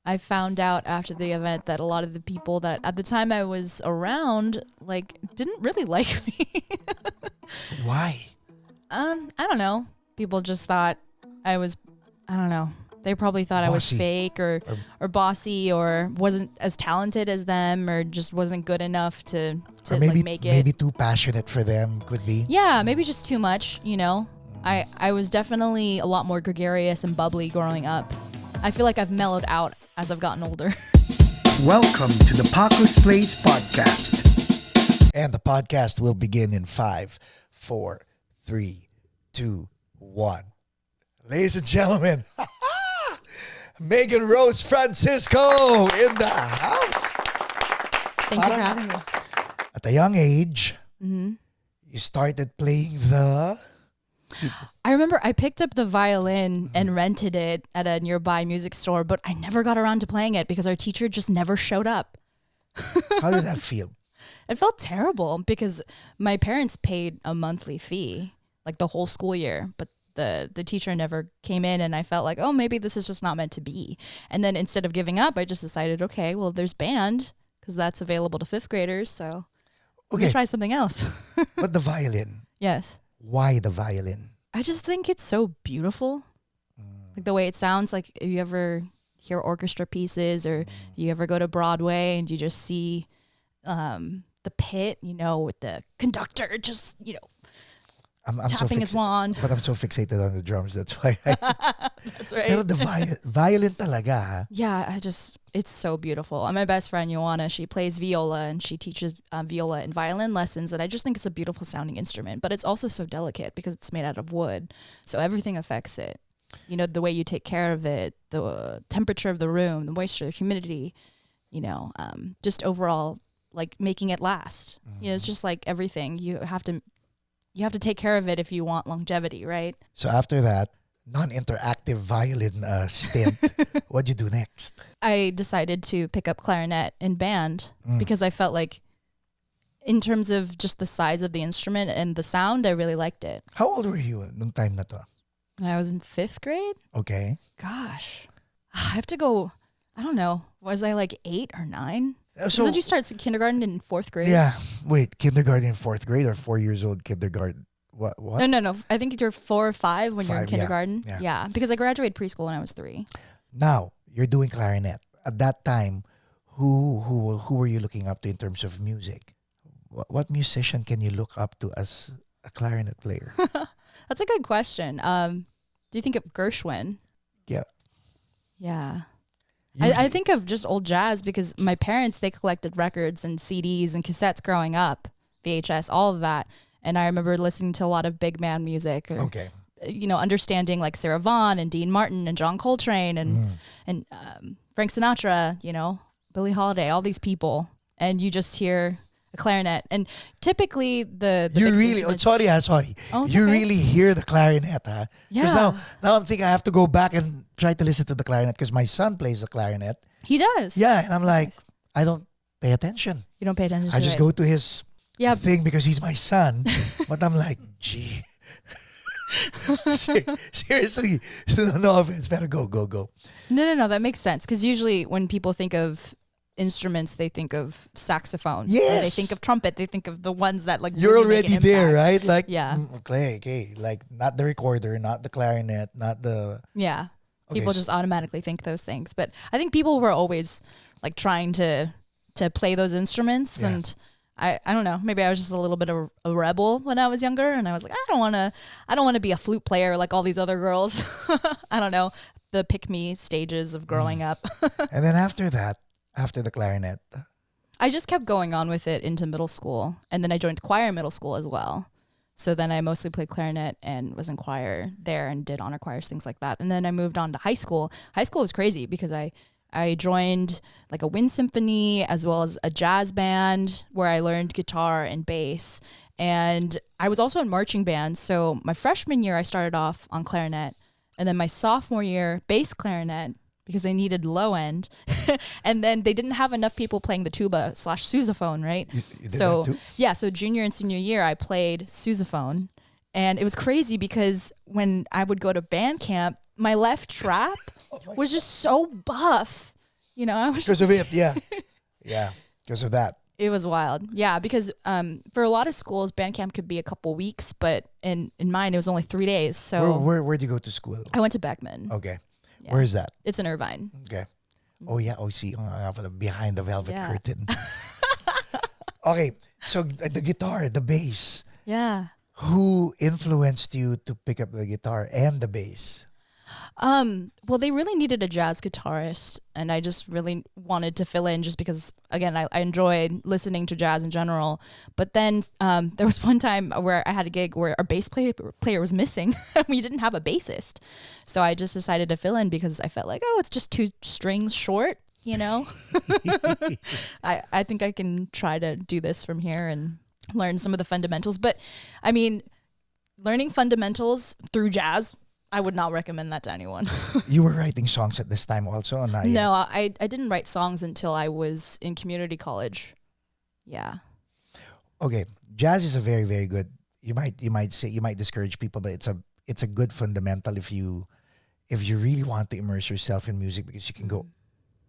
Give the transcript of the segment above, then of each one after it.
I found out after the event that a lot of the people that at the time I was around like didn't really like me. Why? I don't know. People just thought I was, I don't know. They probably thought I was Bossy. fake or bossy or wasn't as talented as them or just wasn't good enough to Or maybe like make it. maybe too passionate for them, could be. Yeah, maybe just too much, you know. I was definitely a lot more gregarious and bubbly growing up. I feel like I've mellowed out as I've gotten older. Welcome to the Paco's Place podcast. And the podcast will begin in 5, 4, 3, 2, 1. Ladies and gentlemen, Megan Rose Francisco in the house. Thank you for having me. At a young age, you started playing the... I remember I picked up the violin and rented it at a nearby music store, but I never got around to playing it because our teacher just never showed up. How did that feel? It felt terrible because my parents paid a monthly fee, like the whole school year, but the teacher never came in, and I felt like, oh, maybe this is just not meant to be. And then instead of giving up, I just decided, okay, well, there's band because that's available to fifth graders, so let me try something else. But the violin, Yes. why the violin? I just think it's so beautiful. Like the way it sounds, like if you ever hear orchestra pieces or you ever go to Broadway and you just see the pit, you know, with the conductor just, you know, I'm tapping his wand. But I'm so fixated on the drums, that's why. That's right. Pero the violin talaga, ha? Yeah, it's so beautiful. And my best friend, Joanna, she plays viola and she teaches viola and violin lessons. And I just think it's a beautiful sounding instrument, but it's also so delicate because it's made out of wood. So everything affects it. You know, the way you take care of it, the temperature of the room, the moisture, the humidity, you know, just overall, like making it last. You know, it's just like everything. You have to take care of it if you want longevity, right? So after that non-interactive violin stint, what'd you do next? I decided to pick up clarinet in band because I felt like in terms of just the size of the instrument and the sound, I really liked it. How old were you nung time na to? I was in 5th grade. Okay. Gosh, I have to go, I don't know. Was I like 8 or 9? So did you start kindergarten in 4th grade? yeah, wait, kindergarten in 4th grade or 4 years old kindergarten? What? No. I think you're 4 or 5 when you're in 5, kindergarten. yeah. Because I graduated preschool when I was 3. Now you're doing clarinet. At that time, who were you looking up to in terms of music? What musician can you look up to as a clarinet player? That's a good question. Do you think of Gershwin? Yeah. Yeah. I think of just old jazz because my parents, they collected records and CDs and cassettes growing up, VHS, all of that. And I remember listening to a lot of big band music. Or, Okay. you know, understanding like Sarah Vaughan and Dean Martin and John Coltrane and Frank Sinatra, you know, Billie Holiday, all these people. And you just hear a clarinet. And typically the You big really, instruments- sorry. Oh, it's You okay. really hear the clarinet, huh? Because Yeah. now I'm thinking I have to go back and try to listen to the clarinet because my son plays the clarinet. He does. Yeah, and I'm like, Nice. I don't pay attention. You don't pay attention to I just it. go to his Yeah. thing because he's my son. But I'm like, gee. Seriously, no offense, better go. No. That makes sense. Because usually when people think of instruments, they think of saxophone. Or they Yes. think of trumpet. They think of the ones that like You're really make already an there, impact. right? Like, Yeah. Okay. Like, not the recorder, not the clarinet, not the... Yeah. Okay, People just automatically think those things. But I think people were always like trying to play those instruments. Yeah. And I don't know, maybe I was just a little bit of a rebel when I was younger. And I was like, I don't want to be a flute player like all these other girls. I don't know, the pick-me stages of growing up. And then after that, after the clarinet, I just kept going on with it into middle school. And then I joined choir in middle school as well. So then I mostly played clarinet and was in choir there and did honor choirs, things like that. And then I moved on to high school. High school was crazy because I joined like a wind symphony as well as a jazz band where I learned guitar and bass. And I was also in marching band. So my freshman year, I started off on clarinet. And then my sophomore year, bass clarinet, because they needed low end. And then they didn't have enough people playing the tuba / sousaphone, right? you did So that too? yeah, so junior and senior year, I played sousaphone. And it was crazy because when I would go to band camp, my left trap was just so buff. You know, I was Because of it, yeah. Yeah, because of that. it was wild. Yeah, because for a lot of schools, band camp could be a couple weeks, but in mine, it was only 3 days. So Where'd you go to school? I went to Beckman. Okay. Yeah. Where is that? It's in Irvine. Okay. Oh, yeah. Oh, see. Behind the velvet Yeah. curtain. Okay. So the guitar, the bass. Yeah. Who influenced you to pick up the guitar and the bass? Well, they really needed a jazz guitarist, and I just really wanted to fill in just because, again, I enjoyed listening to jazz in general. But then there was one time where I had a gig where our bass player was missing. We didn't have a bassist. So I just decided to fill in because I felt like, it's just 2 strings short, you know? I think I can try to do this from here and learn some of the fundamentals. But, I mean, learning fundamentals through jazz, I would not recommend that to anyone. You were writing songs at this time also? Or not yet? No, I didn't write songs until I was in community college. Yeah. Okay, jazz is a very, very good. You might say, you might discourage people, but it's a good fundamental if you really want to immerse yourself in music, because you can go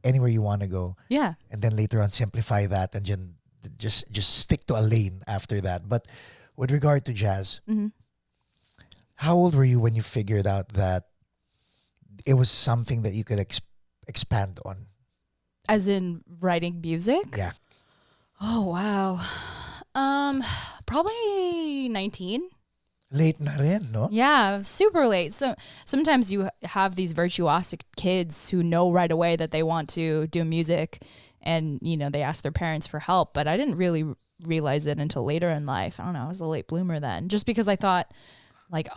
anywhere you want to go. Yeah. And then later on simplify that and then just stick to a lane after that. But with regard to jazz, how old were you when you figured out that it was something that you could expand on? As in writing music? Yeah. Oh, wow. Probably 19. Late na rin, no? Yeah, super late. So sometimes you have these virtuosic kids who know right away that they want to do music, and they ask their parents for help. But I didn't really realize it until later in life. I don't know. I was a late bloomer then, just because I thought, like,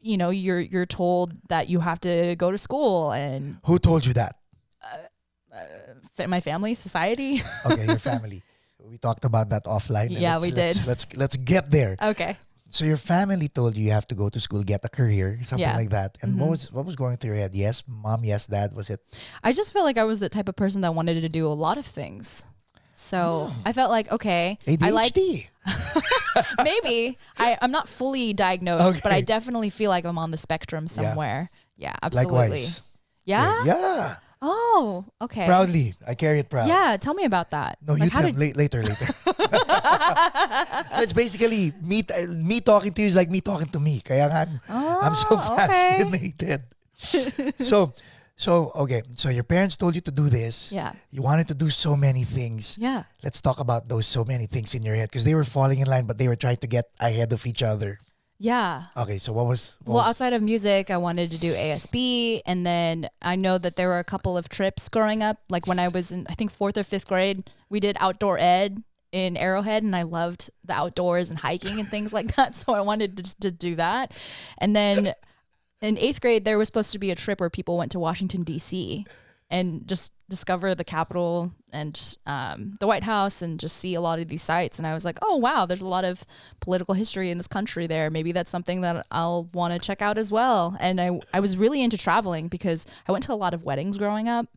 you're told that you have to go to school. And Who told you that? my family, society. Okay, your family. We talked about that offline. Yeah, we did. Let's get there. Okay. So your family told you have to go to school, get a career, something like that. And what was going through your head? Yes, mom. Yes, dad. Was it? I just felt like I was the type of person that wanted to do a lot of things. So I felt like, okay, ADHD. I like maybe I'm not fully diagnosed, but I definitely feel like I'm on the spectrum somewhere. Yeah, absolutely. Likewise. Yeah? Yeah. Oh, okay. Proudly. I carry it proud. Yeah, tell me about that. No, you tell later. It's basically me talking to you is like me talking to me. Kaya nga, I'm so fascinated. So okay. So your parents told you to do this. Yeah. You wanted to do so many things. Yeah. Let's talk about those so many things in your head, because they were falling in line, but they were trying to get ahead of each other. Yeah. Okay, so what was outside of music, I wanted to do ASB, and then I know that there were a couple of trips growing up. Like when I was in, I think 4th or 5th grade, we did outdoor ed in Arrowhead, and I loved the outdoors and hiking and things like that. So I wanted to do that. And then in 8th grade, there was supposed to be a trip where people went to Washington, D.C. and just discover the Capitol and the White House and just see a lot of these sites. And I was like, oh, wow, there's a lot of political history in this country there. Maybe that's something that I'll want to check out as well. And I was really into traveling because I went to a lot of weddings growing up.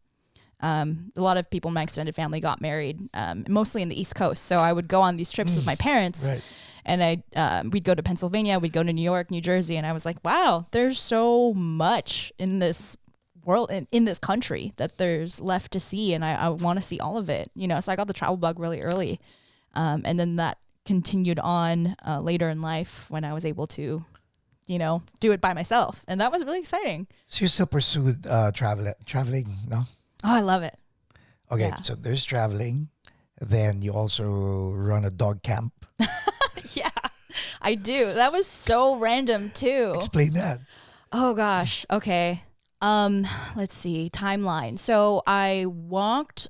A lot of people in my extended family got married, mostly in the East Coast. So I would go on these trips with my parents. Right. And we'd go to Pennsylvania, we'd go to New York, New Jersey. And I was like, wow, there's so much in this world, in this country, that there's left to see, and I want to see all of it, so I got the travel bug really early, and then that continued on later in life when I was able to do it by myself, and that was really exciting. So you still pursued traveling, no? Oh, I love it. Okay, Yeah. so there's traveling, then you also run a dog camp. Yeah, I do. That was so random too. Explain that. Oh gosh. Okay. Let's see. Timeline. So I walked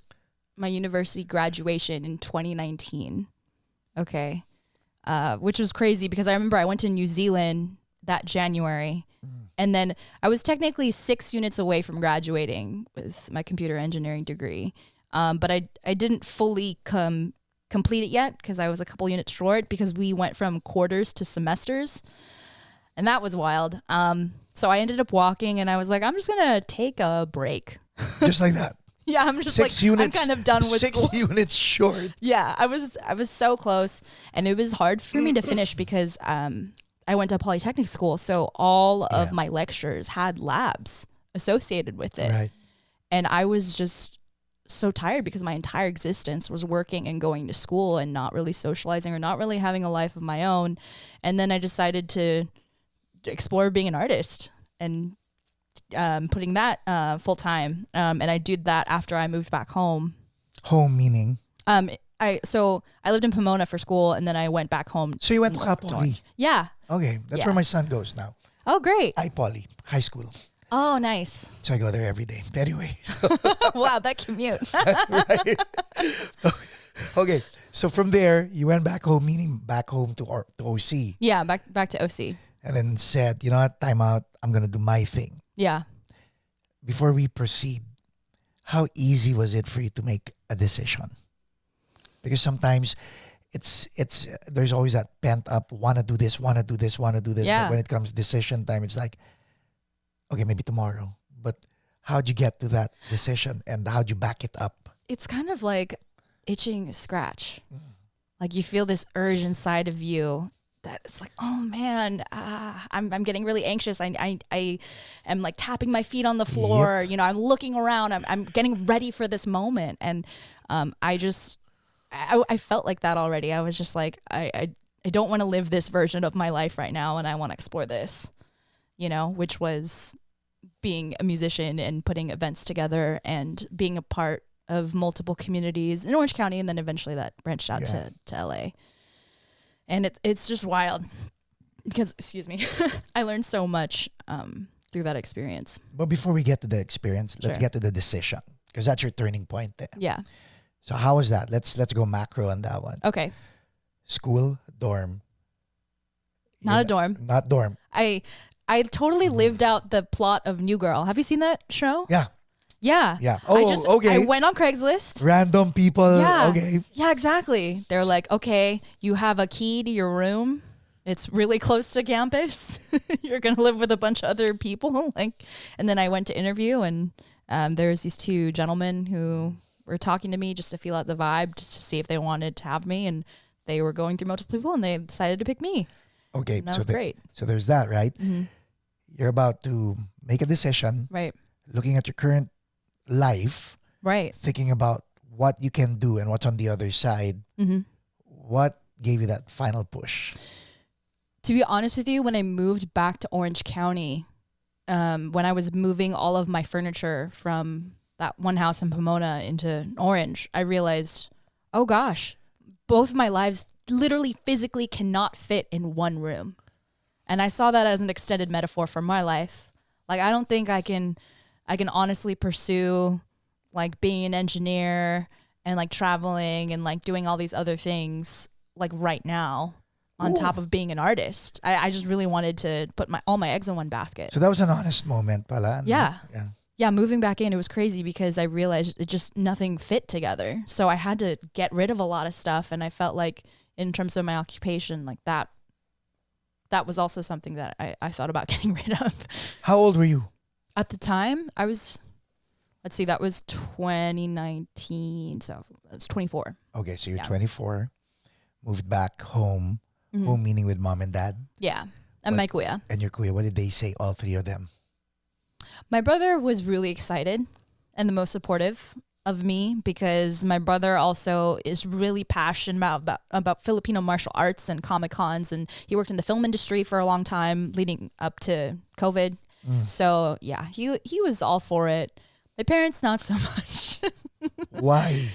my university graduation in 2019. Okay. Which was crazy because I remember I went to New Zealand that January, and then I was technically 6 units away from graduating with my computer engineering degree. But I didn't fully complete it yet because I was a couple units short because we went from quarters to semesters, and that was wild. So I ended up walking, and I was like, I'm just gonna take a break. Just like that. Yeah, I'm just 6 units, I'm kind of done with 6 school. units short. Yeah, I was so close, and it was hard for me to finish because I went to polytechnic school, so all of my lectures had labs associated with it. Right. And I was just so tired because my entire existence was working and going to school and not really socializing or not really having a life of my own. And then I decided to explore being an artist and putting that full time. And I did that after I moved back home. Home meaning? I lived in Pomona for school, and then I went back home. So you went to Poly? Yeah. Okay, that's where my son goes now. Oh, great. Poly, high school. Oh, nice. So I go there every day. Anyway. Wow, that commute. Right. Okay, so from there, you went back home, meaning back home to OC. Yeah, back to OC. And then said, you know what, time out, I'm going to do my thing. Yeah. Before we proceed, how easy was it for you to make a decision? Because sometimes it's there's always that pent up, want to do this. Yeah. But when it comes decision time, it's like, okay, maybe tomorrow. But how'd you get to that decision and how'd you back it up? It's kind of like itching a scratch. Like you feel this urge inside of you that it's like, oh man, I'm getting really anxious. I am like tapping my feet on the floor. Yep. You know, I'm looking around. I'm getting ready for this moment. And I felt like that already. I was just like, I don't want to live this version of my life right now, and I want to explore this, you know, which was being a musician and putting events together and being a part of multiple communities in Orange County, and then eventually that branched out to LA. And it's just wild because, excuse me, I learned so much through that experience. But before we get to the experience, let's Sure. get to the decision because that's your turning point there. Yeah. So how was that? Let's go macro on that one. Okay. School, dorm. Not a dorm. Not dorm. I totally lived out the plot of New Girl. Have you seen that show? Yeah. Yeah. Yeah. Oh, okay. I went on Craigslist. Random people. Yeah. Okay. Yeah, exactly. They're like, okay, you have a key to your room. It's really close to campus. You're going to live with a bunch of other people. And then I went to interview, and there's these two gentlemen who were talking to me just to feel out the vibe, just to see if they wanted to have me. And they were going through multiple people, and they decided to pick me. Okay. And that was great. So there's that, right? Mm-hmm. You're about to make a decision, Right. looking at your current life, Right. thinking about what you can do and what's on the other side. Mm-hmm. What gave you that final push? To be honest with you, when I moved back to Orange County, when I was moving all of my furniture from that one house in Pomona into Orange, I realized, oh gosh, both of my lives literally physically cannot fit in one room. And I saw that as an extended metaphor for my life. Like, I don't think I can honestly pursue like being an engineer and like traveling and like doing all these other things like right now on top of being an artist. I just really wanted to put all my eggs in one basket. So that was an honest moment, pala. Yeah. Yeah. Yeah, moving back in, it was crazy because I realized it just nothing fit together. So I had to get rid of a lot of stuff, and I felt like in terms of my occupation, like that was also something that I thought about getting rid of. How old were you? At the time, I was, let's see, that was 2019, so I was 24. Okay, so you're 24, moved back home, home meaning with mom and dad. Yeah, and my kuya. And your kuya, what did they say, all three of them? My brother was really excited and the most supportive of me because my brother also is really passionate about Filipino martial arts and Comic Cons, and he worked in the film industry for a long time leading up to COVID. So yeah, he was all for it. My parents, not so much. Why?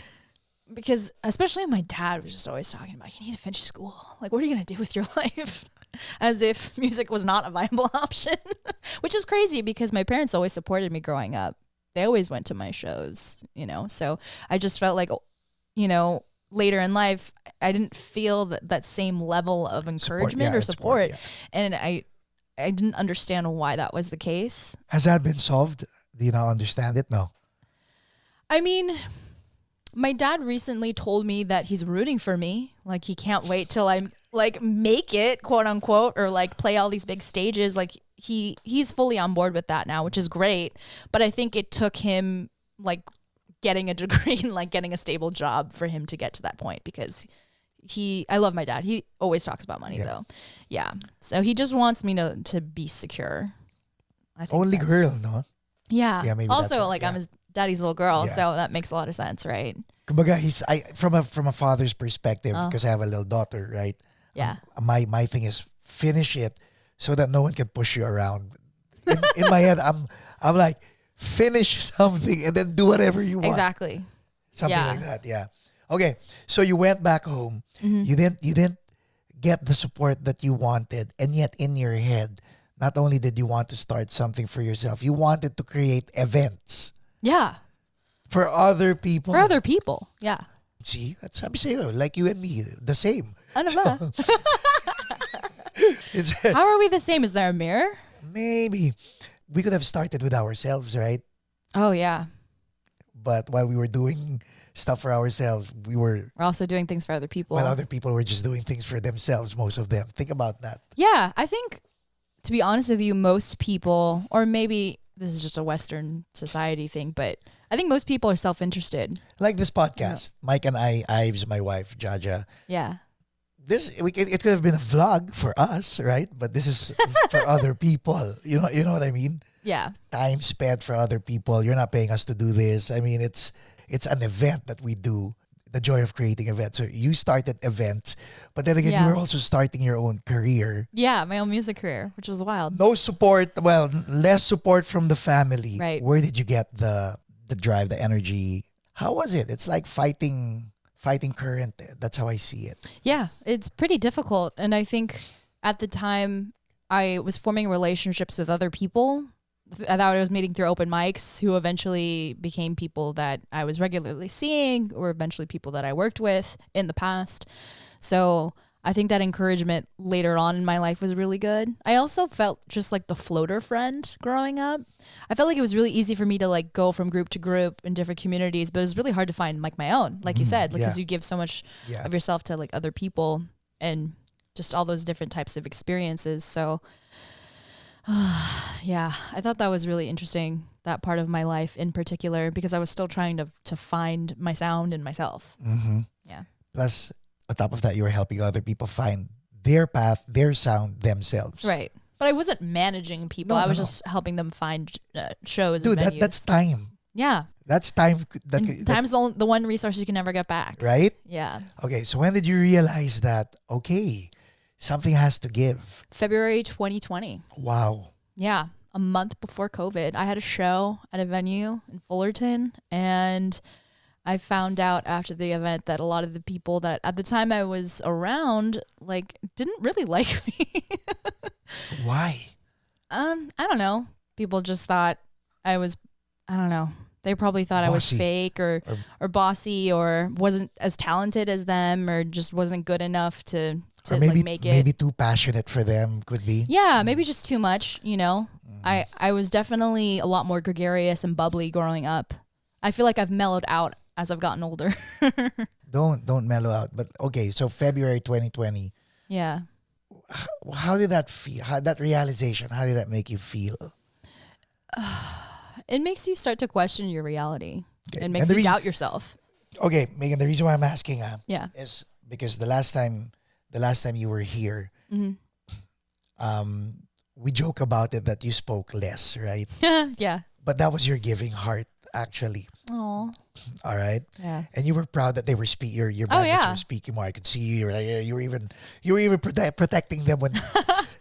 Because especially my dad was just always talking about, you need to finish school. Like, what are you going to do with your life? As if music was not a viable option, which is crazy because my parents always supported me growing up. They always went to my shows, you know? So I just felt like, you know, later in life, I didn't feel that same level of encouragement or support. Yeah. And I didn't understand why that was the case. Has that been solved? Do you now understand it? No. I mean, my dad recently told me that he's rooting for me. Like, he can't wait till I like make it, quote unquote, or like play all these big stages. Like he's fully on board with that now, which is great. But I think it took him like getting a degree and like getting a stable job for him to get to that point, because I love my dad. He always talks about money though. Yeah. So he just wants me to be secure. I think Only girl, no? Yeah. Yeah, maybe also, that's like, yeah. I'm his daddy's little girl. Yeah. So that makes a lot of sense, right? Kumbaga, from a father's perspective, because I have a little daughter, right? Yeah. My thing is finish it so that no one can push you around. In my head, I'm like, finish something and then do whatever you want. Exactly. Something like that. Yeah. Okay. So you went back home. You didn't get the support that you wanted, and yet in your head, not only did you want to start something for yourself, you wanted to create events Yeah. for other people. For other people. Yeah. See, that's sabi sa'yo, like you and me, the same. Ano ba? It's, How are we the same? Is there a mirror? maybe we could have started with ourselves, right? Oh, yeah. But while we were doing stuff for ourselves, We're also doing things for other people. while other people were just doing things for themselves, most of them. Think about that. Yeah, I think, to be honest with you, most people, or maybe this is just a Western society thing, but I think most people are self-interested. Like this podcast, Mike and I, Ives, my wife, Jaja. Yeah. It could have been a vlog for us, right? But this is for other people. You know what I mean? Yeah. Time spent for other people. You're not paying us to do this. I mean, it's an event that we do. The joy of creating events. So you started events, but then again, you were also starting your own career. Yeah, my own music career, which was wild. No support. Well, less support from the family. Right. Where did you get the drive, the energy? How was it? It's like fighting current. That's how I see it. Yeah, it's pretty difficult. And I think at the time I was forming relationships with other people that I was meeting through open mics who eventually became people that I was regularly seeing or eventually people that I worked with in the past. So I think that encouragement later on in my life was really good. I also felt just like the floater friend growing up. I felt like it was really easy for me to like go from group to group in different communities, but it was really hard to find like my own, like you said, because you give so much of yourself to like other people and just all those different types of experiences. So yeah, I thought that was really interesting, that part of my life in particular, because I was still trying to find my sound and myself. Mm-hmm. Yeah. Plus, on top of that, you were helping other people find their path, their sound themselves. Right. But I wasn't managing people. I was just helping them find shows Dude, and venues. that's time. Yeah. That's time. Time's the one resource you can never get back. Right? Yeah. Okay, so when did you realize that, okay, something has to give? February 2020. Wow. Yeah. A month before COVID. I had a show at a venue in Fullerton, and I found out after the event that a lot of the people that at the time I was around, like, didn't really like me. Why? I don't know. People just thought I was, I don't know. They probably thought I was fake or bossy or wasn't as talented as them or just wasn't good enough to maybe, like make it. Maybe too passionate for them could be. Yeah, maybe just too much, you know. I was definitely a lot more gregarious and bubbly growing up. I feel like I've mellowed out as I've gotten older. Don't mellow out. But okay, so February 2020. Yeah. How did that feel? That realization, how did that make you feel? It makes you start to question your reality. Okay. It makes you doubt yourself. Okay, Megan, the reason why I'm asking Yeah. is because the last time you were here, we joke about it that you spoke less, right? Yeah. But that was your giving heart, actually. Oh. All right. Yeah. And you were proud that they were your bandmates were speaking more. I could see you. You were even protecting them when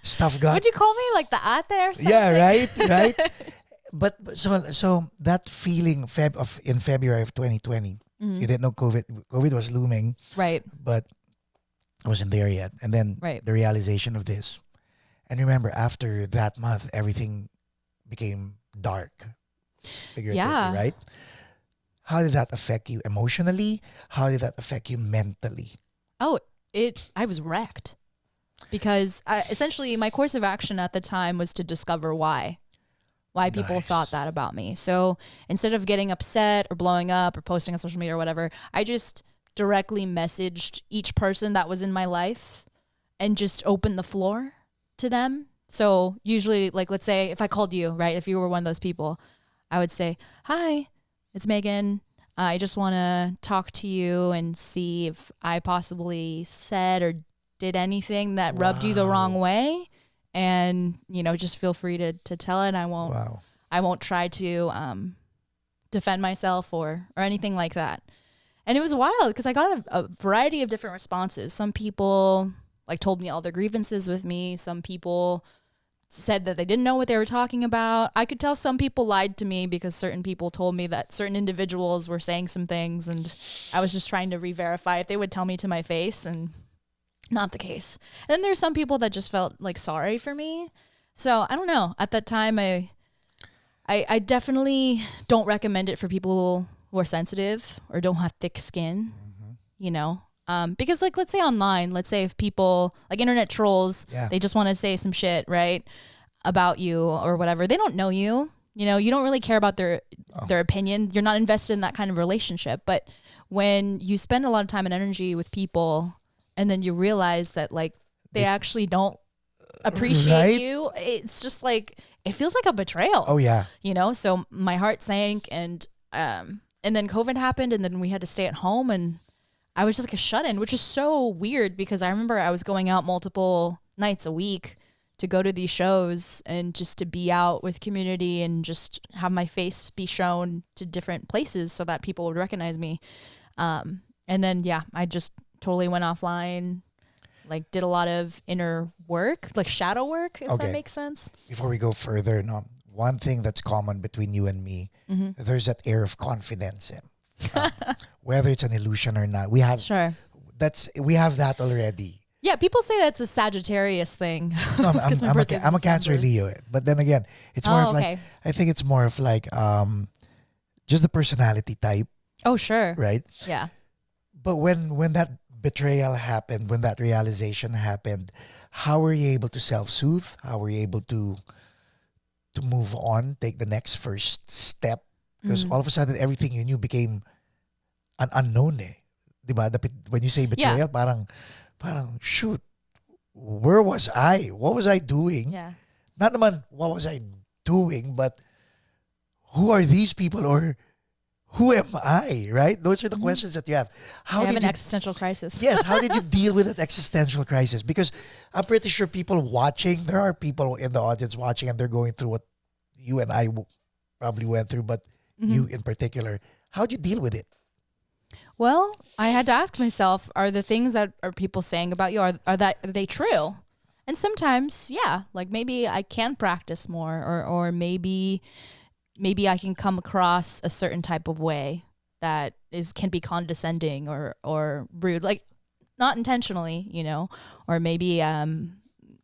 stuff got. Would you call me like the ate or something? Yeah. Right. But so that feeling in February of 2020, you didn't know COVID was looming, Right. but I wasn't there yet. And then the realization of this. And remember, after that month, everything became dark. Figuratively, right? How did that affect you emotionally? How did that affect you mentally? Oh, I was wrecked because essentially my course of action at the time was to discover why people thought that about me. So instead of getting upset or blowing up or posting on social media or whatever, I just directly messaged each person that was in my life and just opened the floor to them. So usually, like, let's say if I called you, right, if you were one of those people, I would say, "Hi, it's Megan. I just want to talk to you and see if I possibly said or did anything that rubbed you the wrong way. And, just feel free to tell it. I won't try to defend myself or anything like that. And it was wild because I got a variety of different responses. Some people like told me all their grievances with me. Some people said that they didn't know what they were talking about. I could tell some people lied to me because certain people told me that certain individuals were saying some things, and I was just trying to re-verify if they would tell me to my face, and not the case. And then there's some people that just felt like sorry for me. So I don't know. At that time, I definitely don't recommend it for people who are sensitive or don't have thick skin, you know, because like, let's say online, let's say if people like internet trolls, they just want to say some shit, right, about you or whatever. They don't know you, you know, you don't really care about their opinion. You're not invested in that kind of relationship. But when you spend a lot of time and energy with people and then you realize that like they actually don't appreciate you, it's just like, it feels like a betrayal. Oh yeah. You know, so my heart sank, and then COVID happened, and then we had to stay at home, and I was just like a shut-in, which is so weird because I remember I was going out multiple nights a week to go to these shows and just to be out with community and just have my face be shown to different places so that people would recognize me. And then, I just totally went offline, like did a lot of inner work, like shadow work, if that makes sense. Before we go further, no, one thing that's common between you and me, there's that air of confidence in. Whether it's an illusion or not, we have that already. Yeah, people say that's a Sagittarius thing. No, I'm a Cancer Leo, but then again, it's more of like, I think it's more of like just the personality type. Oh, sure. Right? Yeah. But when that betrayal happened, when that realization happened, how were you able to self-soothe? How were you able to move on, take the next first step? Because all of a sudden, everything you knew became an unknown eh. Diba? When you say betrayal, parang, shoot, where was I? What was I doing? Yeah. Not naman, what was I doing, but who are these people, or who am I, right? Those are the questions that you have. How did you have an existential crisis? Yes, how did you deal with that existential crisis? Because I'm pretty sure people watching, there are people in the audience watching, and they're going through what you and I probably went through, but you in particular, how'd you deal with it? Well, I had to ask myself, are the things that are people saying about you, are they true? And sometimes, like maybe I can practice more, or maybe I can come across a certain type of way that can be condescending or rude, like not intentionally, you know, or maybe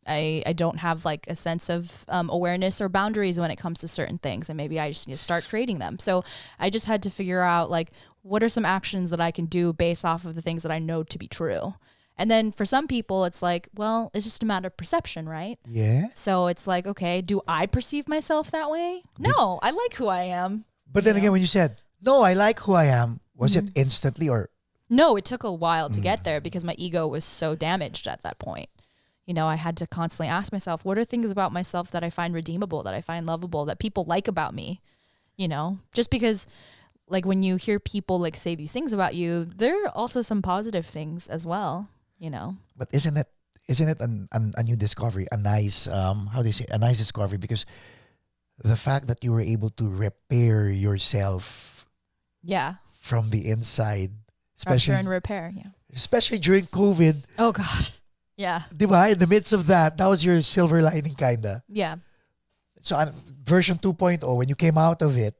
I don't have like a sense of awareness or boundaries when it comes to certain things, and maybe I just need to start creating them. So I just had to figure out like, what are some actions that I can do based off of the things that I know to be true. And then for some people, it's like, well, it's just a matter of perception, right? Yeah. So it's like, okay, do I perceive myself that way? No, I like who I am. But then again, when you said, no, I like who I am, was it instantly or? No, it took a while to get there because my ego was so damaged at that point. You know, I had to constantly ask myself, what are things about myself that I find redeemable, that I find lovable, that people like about me? You know, just because like when you hear people like say these things about you, there are also some positive things as well, you know. But isn't it a new discovery, a nice a nice discovery, because the fact that you were able to repair yourself from the inside, especially and repair, especially during COVID. Oh God. Yeah. Diba? In the midst of that was your silver lining kinda. Yeah. So version 2.0, when you came out of it,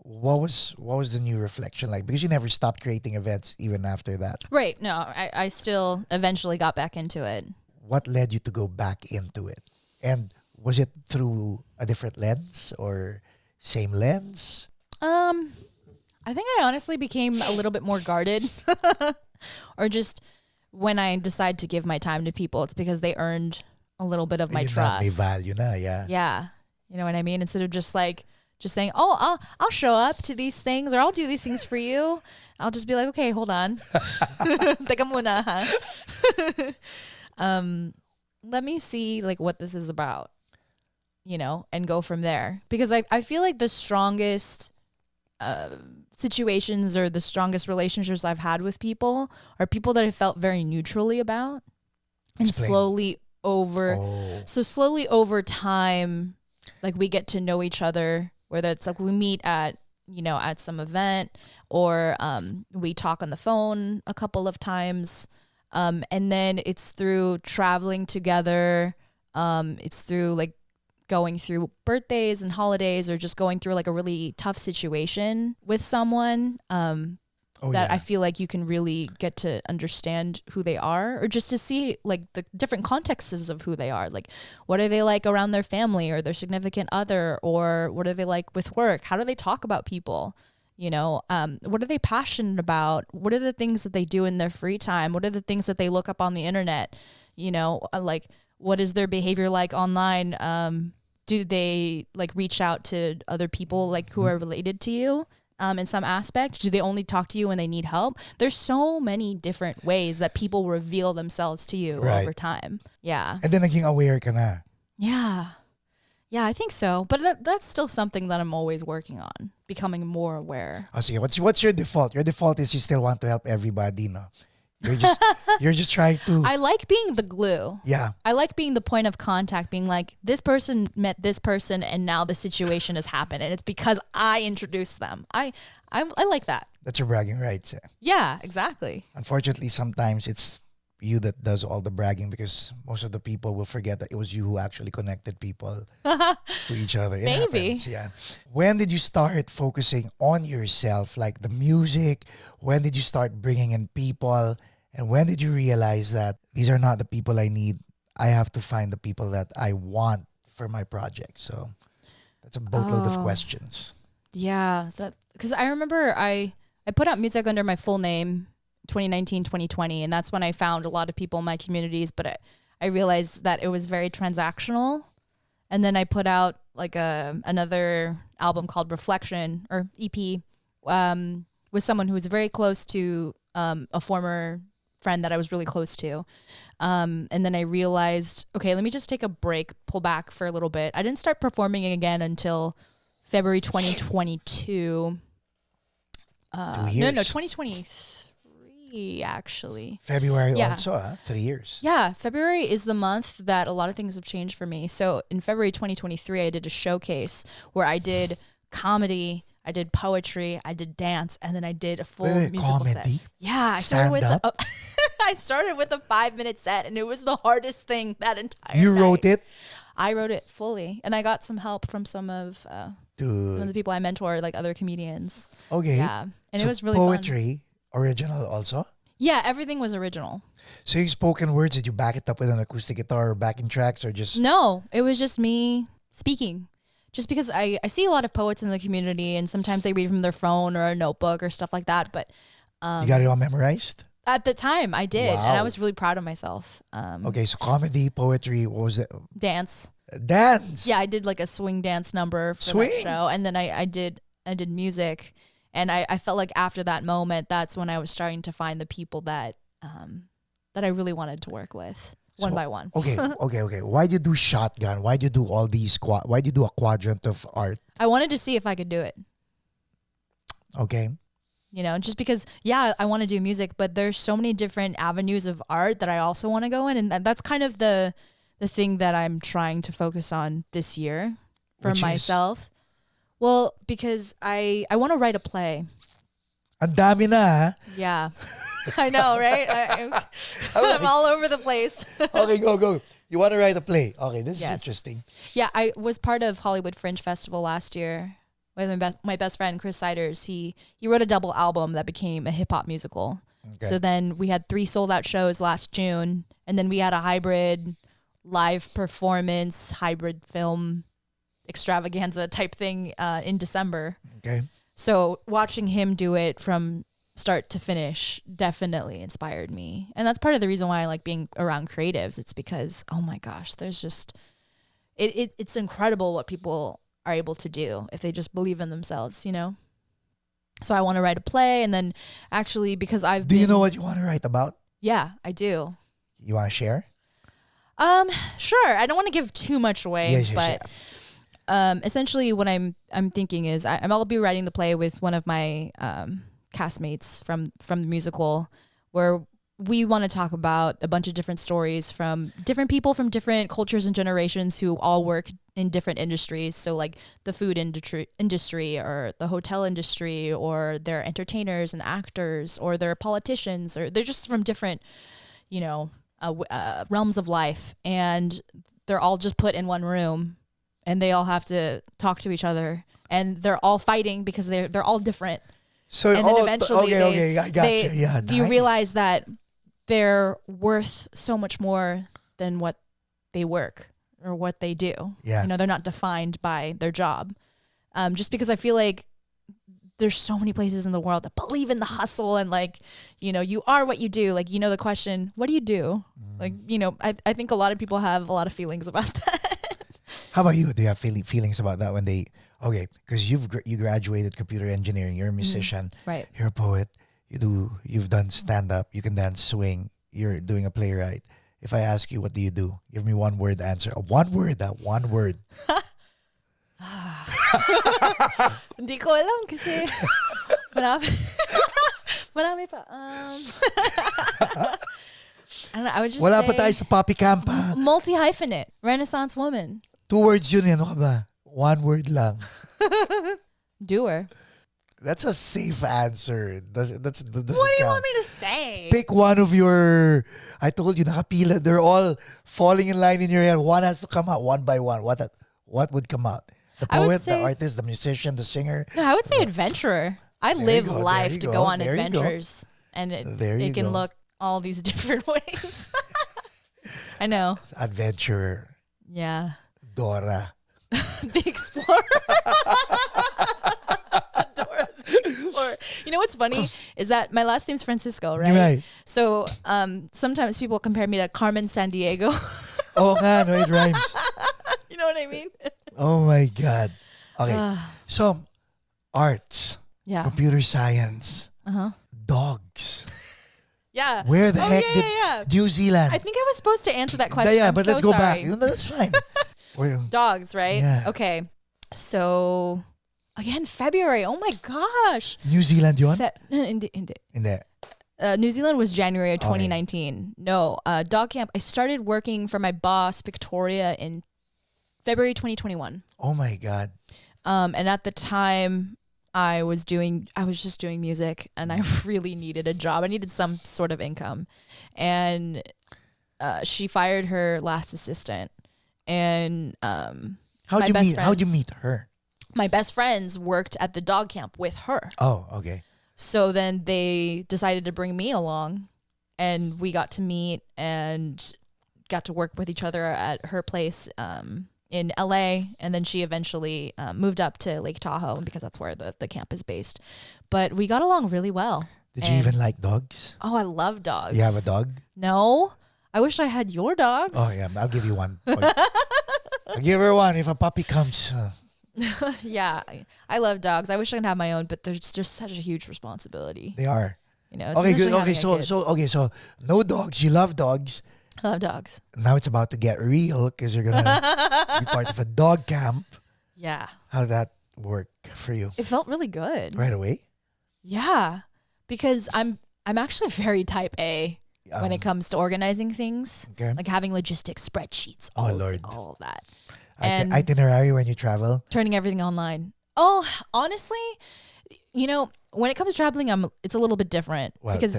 what was the new reflection like? Because you never stopped creating events even after that. Right. No, I still eventually got back into it. What led you to go back into it? And was it through a different lens or same lens? I think I honestly became a little bit more guarded. Or just when I decide to give my time to people, it's because they earned a little bit of my trust. May value na, yeah. Yeah. You know what I mean? Instead of just saying, oh, I'll show up to these things, or I'll do these things for you. I'll just be like, okay, hold on. Teka muna, ha? Let me see like what this is about, you know, and go from there. Because I feel like the strongest situations or the strongest relationships I've had with people are people that I felt very neutrally about. And slowly over time, like we get to know each other whether it's like we meet at, at some event, or we talk on the phone a couple of times. And then it's through traveling together. It's through like going through birthdays and holidays, or just going through like a really tough situation with someone. I feel like you can really get to understand who they are, or just to see like the different contexts of who they are. Like, what are they like around their family or their significant other, or what are they like with work? How do they talk about people? What are they passionate about? What are the things that they do in their free time? What are the things that they look up on the internet? Like, what is their behavior like online? Do they like reach out to other people like who are related to you? In some aspect? Do they only talk to you when they need help? There's so many different ways that people reveal themselves to you over time. Yeah. And then naging aware ka na. Yeah. Yeah, I think so. But that's still something that I'm always working on, becoming more aware. Oh, sige. What's your default? Your default is you still want to help everybody, no? You're just trying to. I like being the glue. Yeah. I like being the point of contact, being like, this person met this person and now the situation has happened, and it's because I introduced them. I like that. That's your bragging rights. Eh? Yeah, exactly. Unfortunately, sometimes it's you that does all the bragging, because most of the people will forget that it was you who actually connected people to each other. It Maybe. happens, yeah. When did you start focusing on yourself, like the music? When did you start bringing in people? And when did you realize that these are not the people I need? I have to find the people that I want for my project. So that's a boatload of questions. Yeah, because I remember I put out music under my full name 2019, 2020, and that's when I found a lot of people in my communities, but I realized that it was very transactional. And then I put out like another album called Reflection, or EP, with someone who was very close to a former friend that I was really close to. And then I realized, okay, let me just take a break, pull back for a little bit. I didn't start performing again until February 2022. 2023 actually. February also, 3 years. Yeah, February is the month that a lot of things have changed for me. So in February 2023, I did a showcase where I did comedy, I did poetry, I did dance, and then I did a full musical comedy? set. Yeah, I started with a 5-minute set, and it was the hardest thing that entire You night. wrote it? I wrote it fully, and I got some help from some of the people I mentor, like other comedians. Okay. Yeah, and so it was really poetry, original also? Yeah, everything was original. So you spoken words, did you back it up with an acoustic guitar or backing tracks, or just... No, it was just me speaking. Just because I see a lot of poets in the community, and sometimes they read from their phone or a notebook or stuff like that. But you got it all memorized? At the time, I did. Wow. And I was really proud of myself. Okay, so comedy, poetry, what was it? Dance. Dance? Yeah, I did like a swing dance number for that show. And then I did music. And I felt like after that moment, that's when I was starting to find the people that I really wanted to work with. One by one. Okay. Why'd you do shotgun? Why'd you do all these why'd you do a quadrant of art? I wanted to see if I could do it. Okay. Just because, yeah, I want to do music, but there's so many different avenues of art that I also want to go in. And that's kind of the thing that I'm trying to focus on this year for myself. Well, because I want to write a play. Ang dami na, ha? Yeah. I know, right? I'm all over the place. Okay, go. You want to write a play? Okay, this is interesting. Yeah, I was part of Hollywood Fringe Festival last year with my best friend, Chris Siders. He wrote a double album that became a hip-hop musical. Okay. So then we had 3 sold-out shows last June, and then we had a hybrid live performance, hybrid film extravaganza type thing in December. Okay. So watching him do it from start to finish definitely inspired me. And that's part of the reason why I like being around creatives. It's because, oh my gosh, there's just, it's incredible what people are able to do if they just believe in themselves, So I want to write a play, and then actually because Do you know what you want to write about? Yeah, I do. You want to share? Sure. I don't want to give too much away, but essentially what I'm thinking is I'll be writing the play with one of my castmates from the musical, where we want to talk about a bunch of different stories from different people from different cultures and generations who all work in different industries. So like the food industry or the hotel industry, or they're entertainers and actors, or they're politicians, or they're just from different, realms of life. And they're all just put in one room and they all have to talk to each other, and they're all fighting because they're all different. So and then eventually I got you. Yeah, you nice. realize that they're worth so much more than what they work or what they do. Yeah. They're not defined by their job. Just because I feel like there's so many places in the world that believe in the hustle and like, you are what you do. Like, the question, what do you do? Like, I think a lot of people have a lot of feelings about that. How about you? Do you have feelings about that when they, because you graduated computer engineering, you're a musician, Right. you're a poet, you've done stand-up, you can dance swing, you're doing a playwright. If I ask you, what do you do? Give me one word answer. One word. Hindi ko alam kasi marami pa. I don't know, I would just Wala say pa tayo sa Poppy Camp, ha? multi-hyphenate, Renaissance woman. 2 words yun, ano ka ba? 1 word lang. Doer. That's a safe answer. Doesn't What do you count. want me to say? Pick one of your, I told you, nakapila. They're all falling in line in your head. One has to come out one by one. What would come out? The I would poet, say- the artist, the musician, the singer. No, I would say adventurer. I There you live go, there life you to go, go on there you go. adventures, and There you it can go. look all these different ways. I know. Adventurer. Yeah. Dora. The explorer. Dora the explorer. You know what's funny is that my last name's Francisco, right? Right. So sometimes people compare me to Carmen Sandiego. Oh nga, no, it rhymes. You know what I mean? Oh my God. Okay. So, arts, Yeah. computer science, Uh-huh. dogs. Yeah. Where the Oh, heck yeah. did New Zealand? I think I was supposed to answer that question. Yeah, I'm but so let's go back. sorry. No, that's fine. Where- Dogs, right? Yeah. Okay. So again, February. Oh my gosh. New Zealand yun? Hindi. Hindi. New Zealand was January of Okay. 2019. No, dog camp. I started working for my boss, Victoria, in February 2021. Oh my God. And at the time, I was just doing music, and I really needed a job. I needed some sort of income, and she fired her last assistant. And How'd you meet her? my best friends worked at the dog camp with her. Oh, okay. So then they decided to bring me along, and we got to meet and got to work with each other at her place in LA. And then she eventually moved up to Lake Tahoe because that's where the camp is based. But we got along really well. Did you even like dogs? Oh, I love dogs. You have a dog? No. I wish I had your dogs. Oh, yeah. I'll give you one. I'll give her one if a puppy comes. Yeah. I love dogs. I wish I could have my own, but there's just such a huge responsibility. They are. You know, it's Okay, good. essentially Okay, having a kid. so no dogs. You love dogs. I love dogs. Now it's about to get real because you're gonna be part of a dog camp. Yeah. How did that work for you? It felt really good. Right away? Yeah. Because I'm actually very type A when it comes to organizing things. Okay. Like having logistics, spreadsheets, Oh, Lord. all of that. And Itinerary when you travel. turning everything online. Oh, honestly, when it comes to traveling, it's a little bit different Well, because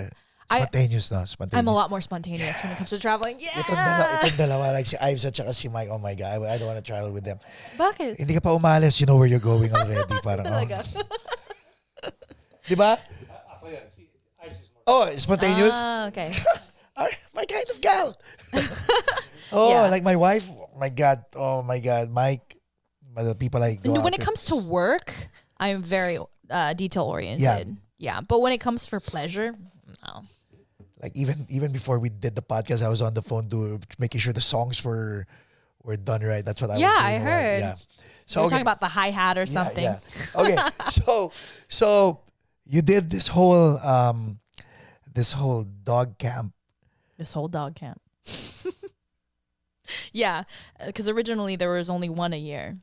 spontaneous na. Spontaneous. I'm a lot more spontaneous when it comes to traveling. Yeah. Itong dalawa, like si Ives at saka si Mike, oh my God, I don't want to travel with them. Bakit? Hindi ka pa umalis, you know where you're going already. Parang, Talaga. Di ba? Oh, spontaneous? Ah, okay. My kind of gal. Oh, Yeah. like my wife. Oh my God. Mike. The people I go When out it comes to work, I'm very detail oriented. Yeah. Yeah. But when it comes for pleasure, no. like even before we did the podcast, I was on the phone making sure the songs were done right. That's what I was doing. I heard. Yeah. So We're okay. talking about the hi hat or Yeah, something. yeah. Okay. So you did this whole dog camp. This whole dog camp. Yeah, because originally there was only one a year.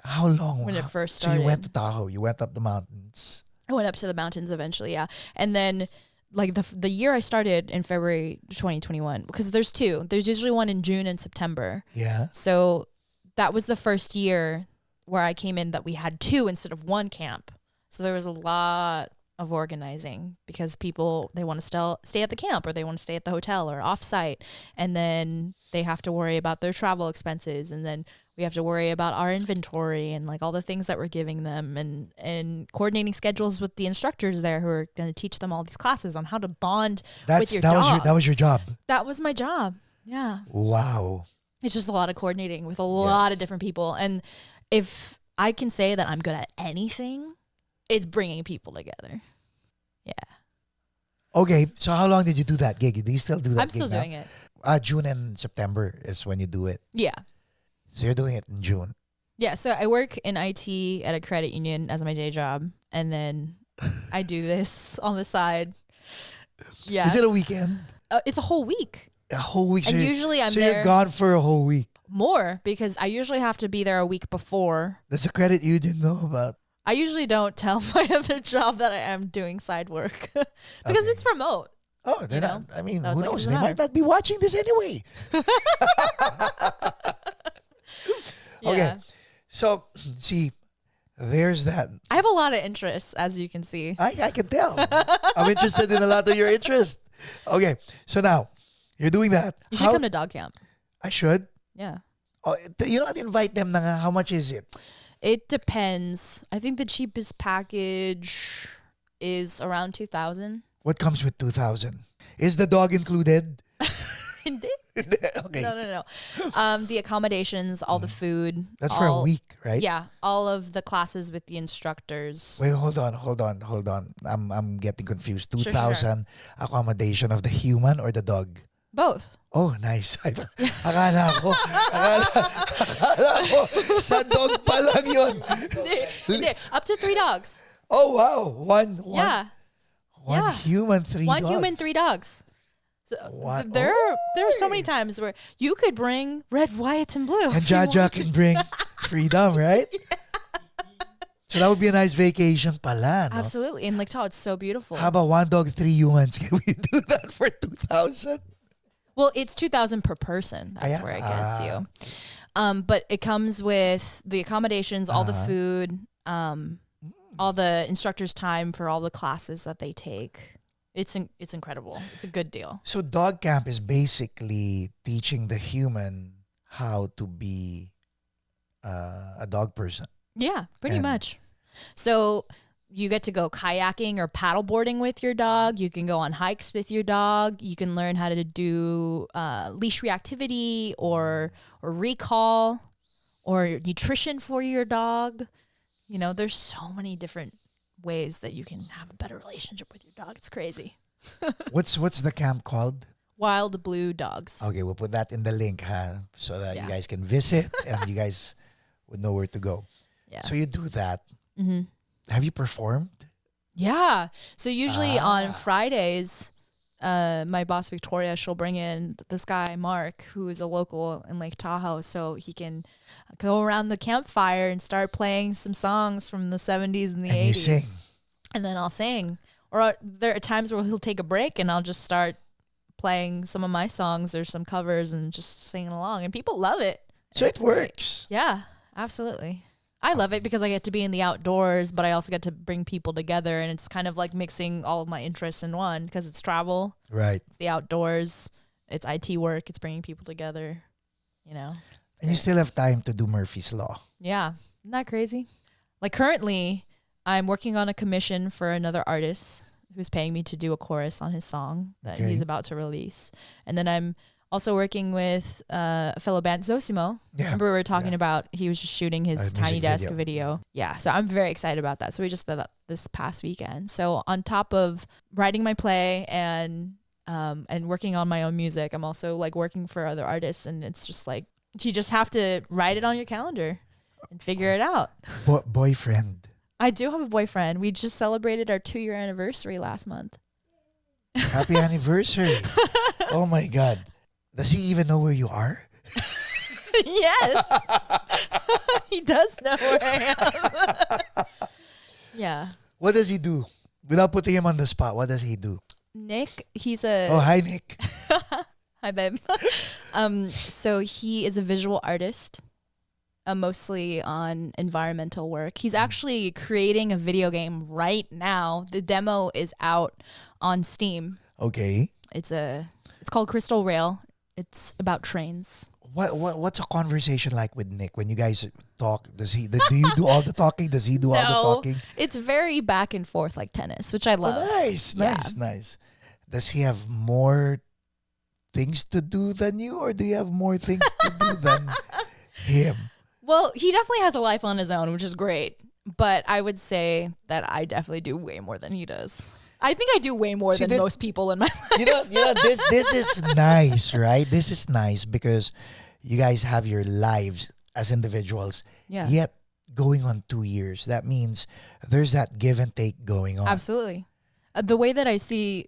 How long? When it first So you went to started. Tahoe. You went up the mountains. I went up to the mountains eventually, yeah. And then like the year I started in February 2021, because there's two. There's usually one in June and September. Yeah. So that was the first year where I came in that we had two instead of one camp. So there was a lot of organizing because people, they want to stay at the camp or they want to stay at the hotel or offsite, and then they have to worry about their travel expenses, and then we have to worry about our inventory and like all the things that we're giving them, and coordinating schedules with the instructors there who are going to teach them all these classes on how to bond with your dog. That was your job. That was my job. Yeah. Wow. It's just a lot of coordinating with a lot of different people. And if I can say that I'm good at anything, it's bringing people together. Yeah. Okay, so how long did you do that gig? Do you still do that I'm gig still now? doing it. June and September is when you do it. Yeah. So you're doing it in June. Yeah, so I work in IT at a credit union as my day job, and then I do this on the side. Yeah. Is it a weekend? It's a whole week. A whole week. And usually I'm so there. you're gone for a whole week. More, because I usually have to be there a week before. Does the credit union know about? I usually don't tell my other job that I am doing side work because it's remote. Oh, they're not. I mean, So who it's like, knows? it They doesn't might not be watching this anyway. Okay. Yeah. So, see, there's that. I have a lot of interests, as you can see. I can tell. I'm interested in a lot of your interest. Okay. So now, you're doing that. You should come to dog camp. I should. Yeah. Oh, you know, I'd invite them. Na nga. How much is it? It depends. I think the cheapest package is around 2,000. What comes with 2,000? Is the dog included? Okay. No. The accommodations, all the food. That's for a week, right? Yeah. All of the classes with the instructors. Wait, hold on. I'm getting confused. Sure. 2,000 accommodation of the human or the dog? Both. Oh, nice. Akala ko, sa dog pa lang yun. Hindi. Up to 3 dogs. Oh, wow. One human, 3 One dogs. human, 3 dogs. So What? there are so many times where you could bring red, white, and blue. And if you Jaja want. can bring freedom, right? So that would be a nice vacation pala, no? Absolutely. And Lake Tahoe, it's so beautiful. How about 1 dog, 3 humans? Can we do that for 2,000? Well, it's 2,000 per person. That's where it gets you. But it comes with the accommodations, all the food, all the instructors' time for all the classes that they take. It's incredible. It's a good deal. So dog camp is basically teaching the human how to be a dog person. Yeah, pretty And- much. So you get to go kayaking or paddleboarding with your dog. You can go on hikes with your dog. You can learn how to do leash reactivity or recall or nutrition for your dog. You know, there's so many different ways that you can have a better relationship with your dog. It's crazy. What's the camp called? Wild Blue Dogs. Okay, we'll put that in the link, so that Yeah. you guys can visit and you guys would know where to go. Yeah. So you do that. Mm-hmm. Have you performed? Yeah. So usually on Fridays, my boss Victoria, she'll bring in this guy Mark, who is a local in Lake Tahoe, so he can go around the campfire and start playing some songs from the 70s and the And 80s. you sing. And then I'll sing. Or there are times where he'll take a break and I'll just start playing some of my songs or some covers and just singing along, and people love it. So it It's great. works. Yeah, absolutely. I love it because I get to be in the outdoors, but I also get to bring people together, and it's kind of like mixing all of my interests in one because it's travel, Right. it's the outdoors, it's IT work, it's bringing people together, you know. And you still have time to do Murphy's Law. Yeah, isn't that crazy? Like currently, I'm working on a commission for another artist who's paying me to do a chorus on his song that Okay. he's about to release. And then I'm also working with a fellow band, Zosimo. Yeah. Remember we were talking about, he was just shooting his music Tiny Desk video. video. Yeah, so I'm very excited about that. So we just did that this past weekend. So on top of writing my play and working on my own music, I'm also like working for other artists, and it's just like, you just have to write it on your calendar and figure it out. Boyfriend. I do have a boyfriend. We just celebrated our 2-year anniversary last month. Happy anniversary. Oh my God. Does he even know where you are? Yes. He does know where I am. Yeah. What does he do? Without putting him on the spot, what does he do? Nick, he's a Oh, hi, Nick. hi babe. So he is a visual artist, mostly on environmental work. He's actually creating a video game right now. The demo is out on Steam. Okay. It's called Crystal Rail. It's about trains. What's a conversation like with Nick when you guys talk? Do you do all the talking? Does he do all the talking? It's very back and forth like tennis, which I love. Oh, nice. Does he have more things to do than you, or do you have more things to do than him? Well, he definitely has a life on his own, which is great. But I would say that I definitely do way more than he does. I think I do way more than most people in my life. You know, this is nice, right? This is nice because you guys have your lives as individuals. Yeah. Yet going on 2 years, that means there's that give and take going on. Absolutely. The way that I see,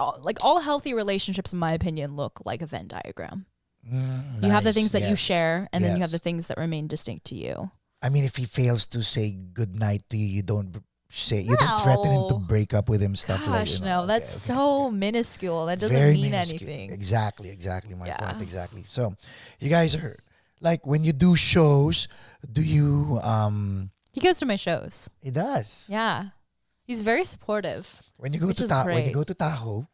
all healthy relationships, in my opinion, look like a Venn diagram. You have the things that you share, and then you have the things that remain distinct to you. I mean, if he fails to say good night to you, you don't threaten him to break up with him, stuff like that. Gosh, no, that's so minuscule. That doesn't Very mean minuscule. anything. Exactly. My point, exactly. So, you guys are, like, when you do shows, do you, He goes to my shows. He does. Yeah. He's very supportive. When you go to Tahoe,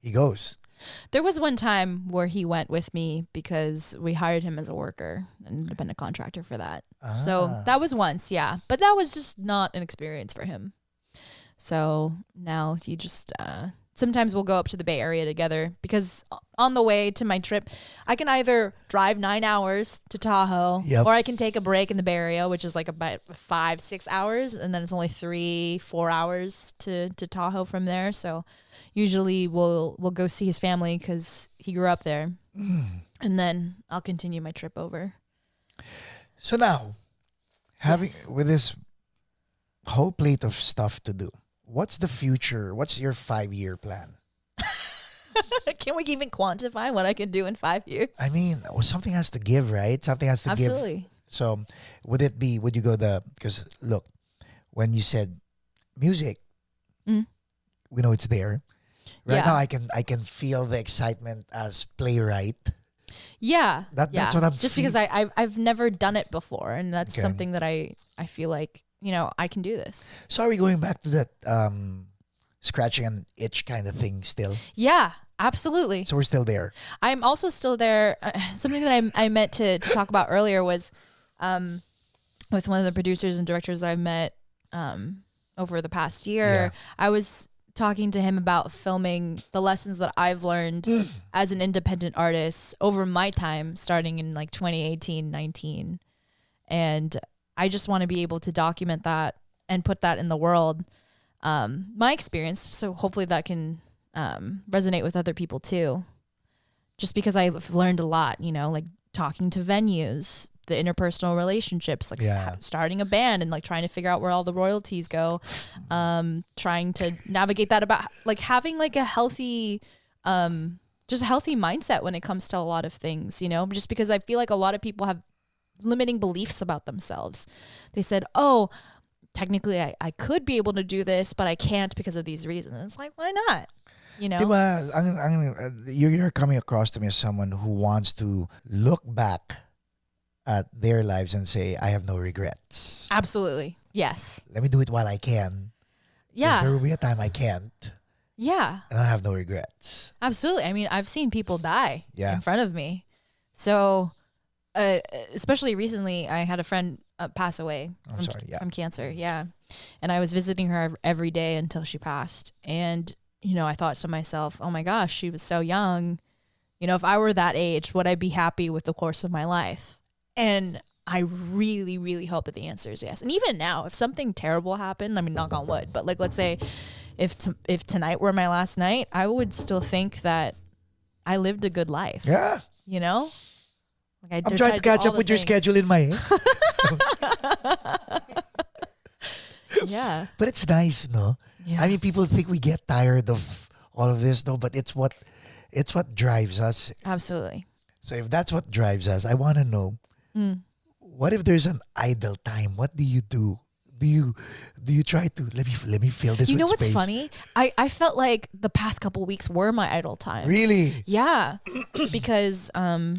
he goes. There was one time where he went with me because we hired him as a worker, an independent contractor for that. So that was once, yeah. But that was just not an experience for him. So now he just, sometimes we'll go up to the Bay Area together because on the way to my trip, I can either drive 9 hours to Tahoe or I can take a break in the Bay Area, which is like about 5-6 hours. And then it's only 3-4 hours to Tahoe from there. So usually we'll go see his family because he grew up there. And then I'll continue my trip over. So now, with this whole plate of stuff to do, what's the future? What's your 5-year plan? Can we even quantify what I can do in 5 years? I mean, something has to give, right? Something has to give. Absolutely. So would you go because look, when you said music, we know it's there. Right now, I can feel the excitement as playwright. Yeah, that's what I'm. Just because I've never done it before, and that's something that I feel like I can do this. So are we going back to that scratching an itch kind of thing still? Yeah, absolutely. So we're still there. I'm also still there. Something that I meant to talk about earlier was with one of the producers and directors I've met over the past year. I was talking to him about filming the lessons that I've learned as an independent artist over my time starting in like 2018, 19. And I just want to be able to document that and put that in the world. My experience. So hopefully that can resonate with other people too. Just because I've learned a lot, like talking to venues, the interpersonal relationships, like starting a band and like trying to figure out where all the royalties go, trying to navigate that, about like having like a healthy, just a healthy mindset when it comes to a lot of things, just because I feel like a lot of people have limiting beliefs about themselves. They said, oh, technically I could be able to do this, but I can't because of these reasons. And it's like, why not? Diba, you're coming across to me as someone who wants to look back at their lives and say, I have no regrets. Absolutely. Yes. Let me do it while I can. Yeah. There will be a time I can't. Yeah. And I have no regrets. Absolutely. I mean, I've seen people die in front of me. So, especially recently, I had a friend pass away from cancer. Yeah. And I was visiting her every day until she passed. And, I thought to myself, oh my gosh, she was so young. If I were that age, would I be happy with the course of my life? And I really, really hope that the answer is yes. And even now, if something terrible happened, I mean, knock on wood, but like, let's say if tonight were my last night, I would still think that I lived a good life. Yeah. Like I'm trying to catch up with your schedule in my head. Yeah. But it's nice, no? Yeah. I mean, people think we get tired of all of this, no? But it's what drives us. Absolutely. So if that's what drives us, I want to know, what if there's an idle time? What do you do do you try to let me fill this You with know what's space? funny? I felt like the past couple weeks were my idle time. Really? Yeah, because I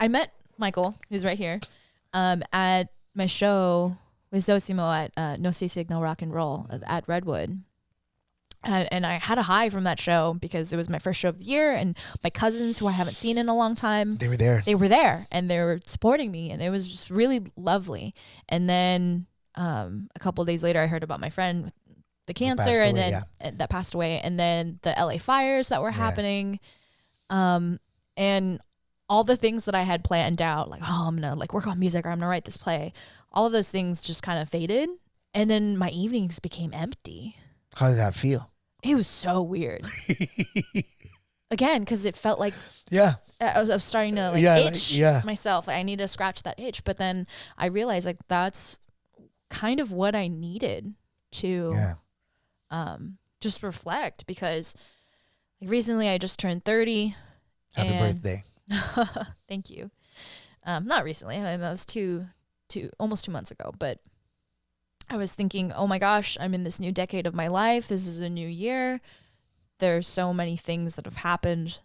met Michael, who's right here, at my show with Zosimo at No Si Signal Rock and Roll at Redwood. And I had a high from that show because it was my first show of the year, and my cousins who I haven't seen in a long time, They were there. they were there and they were supporting me, and it was just really lovely. And then a couple of days later, I heard about my friend with the cancer, passed and away, then that passed away, and then the LA fires that were happening, and all the things that I had planned out, like, oh, I'm gonna like work on music, or I'm gonna write this play. All of those things just kind of faded, and then my evenings became empty. How did that feel? It was so weird. Again, because it felt like Yeah. I was starting to itch myself. I need to scratch that itch. But then I realized like that's kind of what I needed to just reflect, because like recently I just turned 30. Happy birthday. Thank you. Not recently. I mean, that was almost 2 months ago. But I was thinking, oh my gosh, I'm in this new decade of my life. This is a new year. There's so many things that have happened.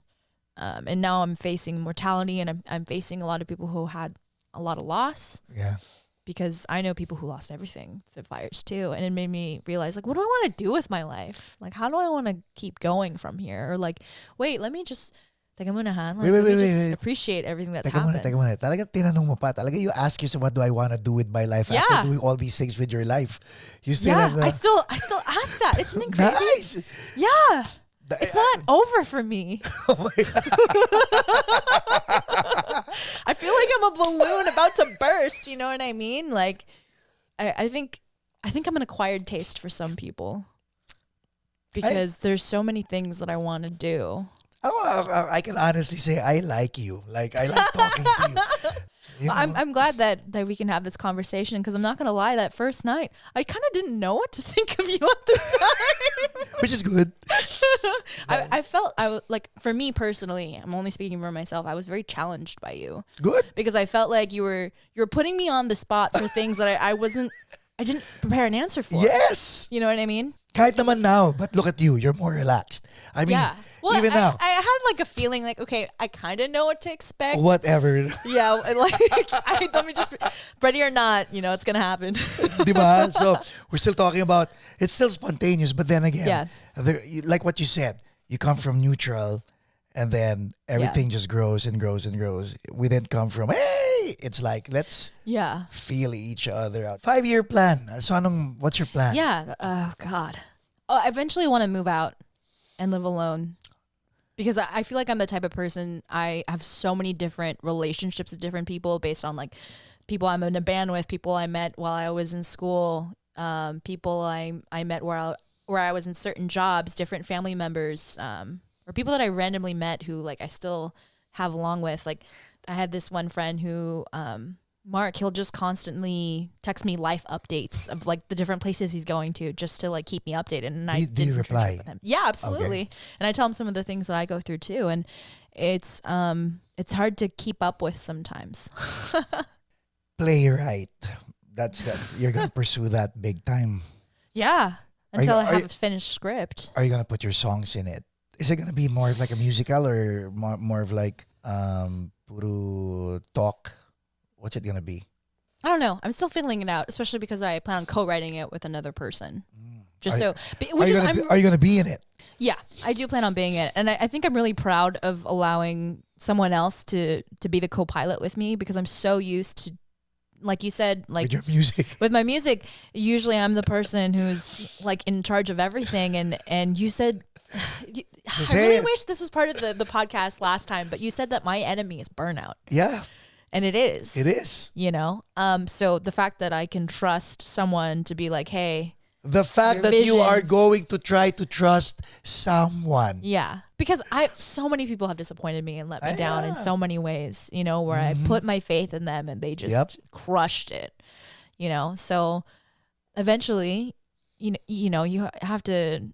And now I'm facing mortality, and I'm facing a lot of people who had a lot of loss. Yeah. Because I know people who lost everything through fires too. And it made me realize, like, what do I want to do with my life? Like, how do I want to keep going from here? Or like, wait, let me just... Teka muna, ha? Like, let me just appreciate everything that's happened. Teka muna. Talaga tinanong mo pa. Talaga you ask yourself, what do I want to do with my life after doing all these things with your life? You still have the... I still ask that. Isn't it crazy? Nice. Yeah. It's not over for me. Oh my God. I feel like I'm a balloon about to burst. You know what I mean? Like, I think I'm an acquired taste for some people, because there's so many things that I want to do. I can honestly say I like you. Like, I like talking to you. You know? I'm glad that we can have this conversation, because I'm not gonna lie, that first night I kind of didn't know what to think of you at the time. Which is good. I felt I was like, for me personally, I'm only speaking for myself, I was very challenged by you. Good. Because I felt like you were putting me on the spot for things that I didn't prepare an answer for. Yes. You know what I mean? Kahit naman now, but look at you. You're more relaxed. I mean, Yeah. Well, even now. I had like a feeling like, okay, I kind of know what to expect. Whatever. Yeah, and like, let me just, ready or not, you know, it's gonna happen. Diba? So we're still talking about, it's still spontaneous, but then again, like what you said, you come from neutral, and then everything just grows and grows and grows. We didn't come from, hey, it's like, let's feel each other out. 5-year plan. So what's your plan? Yeah. Oh God. I eventually want to move out and live alone. Because I feel like I'm the type of person, I have so many different relationships with different people based on like people I'm in a band with, people I met while I was in school, people I met where I was in certain jobs, different family members, or people that I randomly met who like I still have along with. Like I had this one friend who, Mark, he'll just constantly text me life updates of like the different places he's going to, just to like keep me updated. And do you reply? With him. Yeah, absolutely. Okay. And I tell him some of the things that I go through too. And it's hard to keep up with sometimes. Playwright. That's you're gonna pursue that big time. Yeah. Until I have a finished script. Are you gonna put your songs in it? Is it gonna be more of like a musical, or more of like puro talk? What's it gonna be? I don't know. I'm still figuring it out, especially because I plan on co-writing it with another person. Are you gonna be in it? Yeah, I do plan on being in it, and I think I'm really proud of allowing someone else to be the co-pilot with me, because I'm so used to, like you said, like with your music. With my music, usually I'm the person who's like in charge of everything, and you said. I really wish this was part of the podcast last time, but you said that my enemy is burnout. Yeah. And it is. It is. You know? So the fact that I can trust someone to be like, hey. The fact that you are going to try to trust someone. Yeah. Because so many people have disappointed me and let me down in so many ways, you know, where I put my faith in them and they just crushed it. You know? So eventually, you know, you have to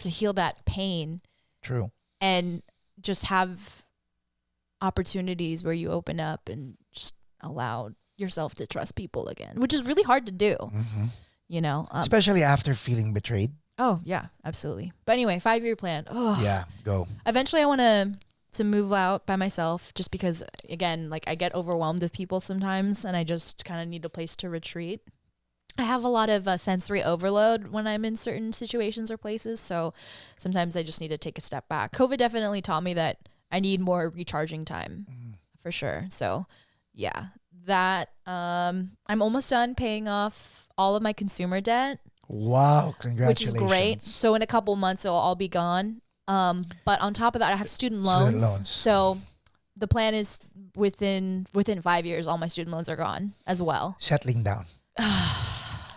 heal that pain. True. And just have opportunities where you open up and just allow yourself to trust people again, which is really hard to do. You know, Especially after feeling betrayed. oh yeah, absolutely. But anyway, 5-year plan. Oh, Yeah, go. eventually I want to move out by myself, just because again, like I get overwhelmed with people sometimes, and I just kind of need a place to retreat. I have a lot of sensory overload when I'm in certain situations or places, so sometimes I just need to take a step back. COVID definitely taught me that I need more recharging time, for sure. So yeah, that I'm almost done paying off all of my consumer debt, Wow, which congratulations. is great. So in a couple months it'll all be gone. But on top of that, I have student Student loans. loans. So the plan is within 5 years, all my student loans are gone as well. Settling down.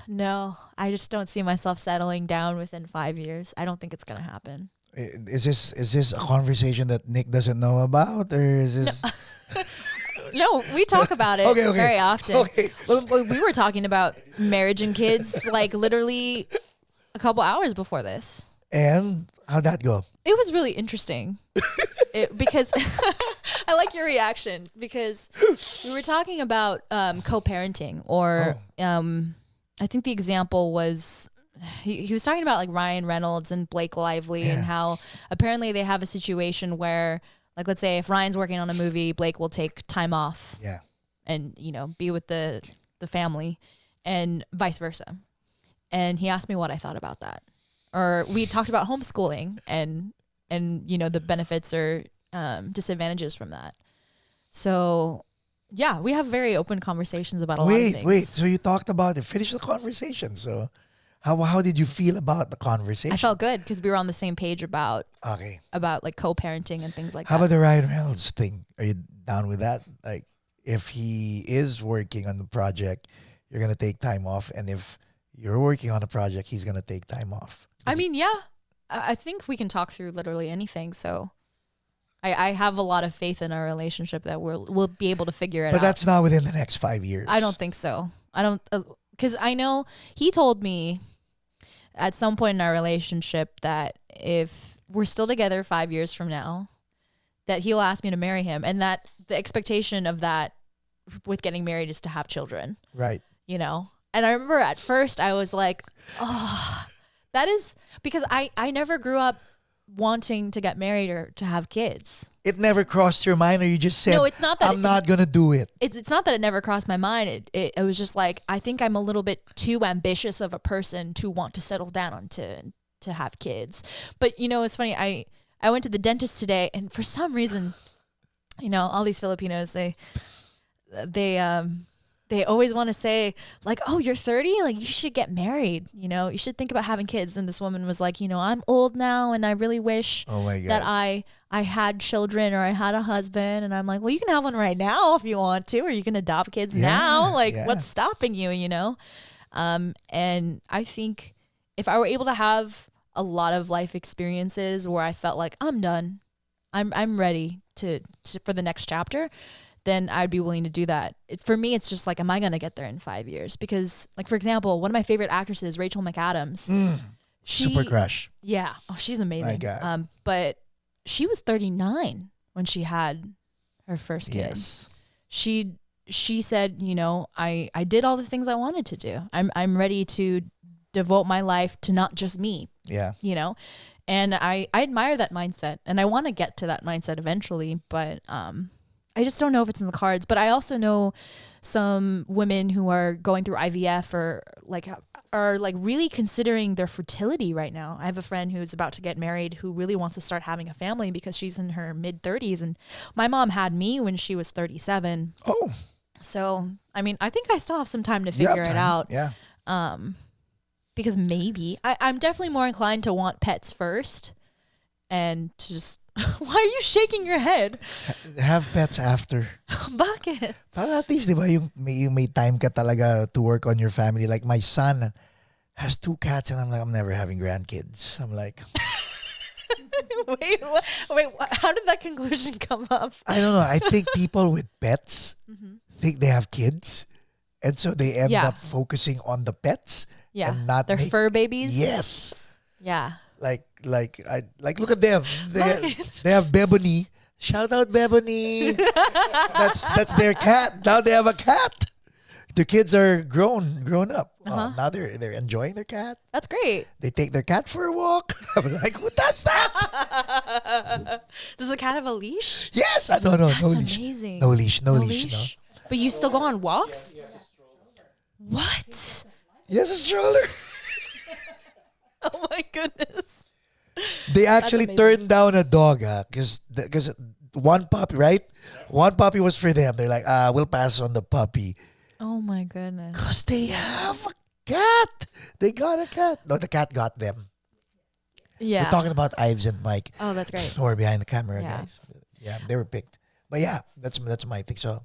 No, I just don't see myself settling down within 5 years. I don't think it's gonna happen. Is this a conversation that Nick doesn't know about, or is this? No, we talk about it Okay. very often. Okay. We were talking about marriage and kids like literally a couple hours before this. And how'd that go? It was really interesting because I like your reaction, because we were talking about co-parenting, or I think the example was he was talking about like Ryan Reynolds and Blake Lively, and how apparently they have a situation where, like, let's say if Ryan's working on a movie, Blake will take time off Yeah. and, you know, be with the family, and vice versa. And he asked me what I thought about that. Or we talked about homeschooling and you know, the benefits or disadvantages from that. So yeah, we have very open conversations about a lot of things. Wait. So you talked about it. Finish the conversation. So how did you feel about the conversation? I felt good because we were on the same page about Okay. like co-parenting and things like How that. about the Ryan Reynolds thing? Are you down with that? Like, if he is working on the project, you're gonna take time off, and if you're working on a project, he's gonna take time off. I mean, yeah, I think we can talk through literally anything. So I have a lot of faith in our relationship that we'll be able to figure it But out. that's not within the next 5 years. I don't think so. I don't, because I know he told me at some point in our relationship that if we're still together 5 years from now, that he'll ask me to marry him, and that the expectation of that with getting married is to have children, Right. you know? And I remember at first I was like, oh, that is because I never grew up wanting to get married or to have kids. It never crossed your mind, or you just said, No, it's not that I'm not gonna do it. It's not that it never crossed my mind. It was just like, I think I'm a little bit too ambitious of a person to want to settle down on to have kids. But you know, it's funny. I went to the dentist today, and for some reason, you know, all these Filipinos, they always want to say like, oh, you're 30, like you should get married, you know, you should think about having kids. And this woman was like, you know, I'm old now, and I really wish Oh my God. that I had children, or I had a husband. And I'm like, well, you can have one right now if you want to, or you can adopt kids now. Like, what's stopping you, you know? And I think if I were able to have a lot of life experiences where I felt like I'm done, I'm ready to for the next chapter, then I'd be willing to do that. For me, it's just like, am I going to get there in 5 years? Because, like, for example, one of my favorite actresses, Rachel McAdams, Super crush. yeah, oh, she's amazing. My God. But she was 39 when she had her first kid. Yes. She said, you know, I did all the things I wanted to do. I'm ready to devote my life to not just me, Yeah. you know? And I admire that mindset, and I want to get to that mindset eventually, but I just don't know if it's in the cards. But I also know some women who are going through IVF or are really considering their fertility right now. I have a friend who's about to get married who really wants to start having a family because she's in her mid 30s, and my mom had me when she was 37. Oh. So, I mean, I think I still have some time to You have figure it time. out. Yeah. Because maybe I'm definitely more inclined to want pets first, and to just why are you shaking your head? Have pets after. Bakit? Para at least, di ba, yung may time ka talaga to work on your family. Like, my son has 2 cats, and I'm like, I'm never having grandkids. I'm like, wait, how did that conclusion come up? I don't know. I think people with pets think they have kids, and so they end Yeah. up focusing on the pets. Yeah, And not they're fur babies. Yes. Yeah. Like look at them. They have Bebony. Shout out Bebony. That's their cat. Now they have a cat. The kids are grown up. Now they're enjoying their cat. That's great. They take their cat for a walk. I'm like, who does that? Does the cat have a leash? Yes, I don't know. That's No leash. amazing. No leash. No leash. No. But you still go on walks? What? Yes, a stroller. Oh my goodness. They actually amazing. turned down a dog because one puppy, right? One puppy was for them. They're like, we'll pass on the puppy. Oh my goodness. Because they have a cat. They got a cat. No, the cat got them. Yeah. We're talking about Ives and Mike. Oh, that's great. We're behind the camera, Yeah. guys. Yeah, they were picked. But yeah, that's my thing. So,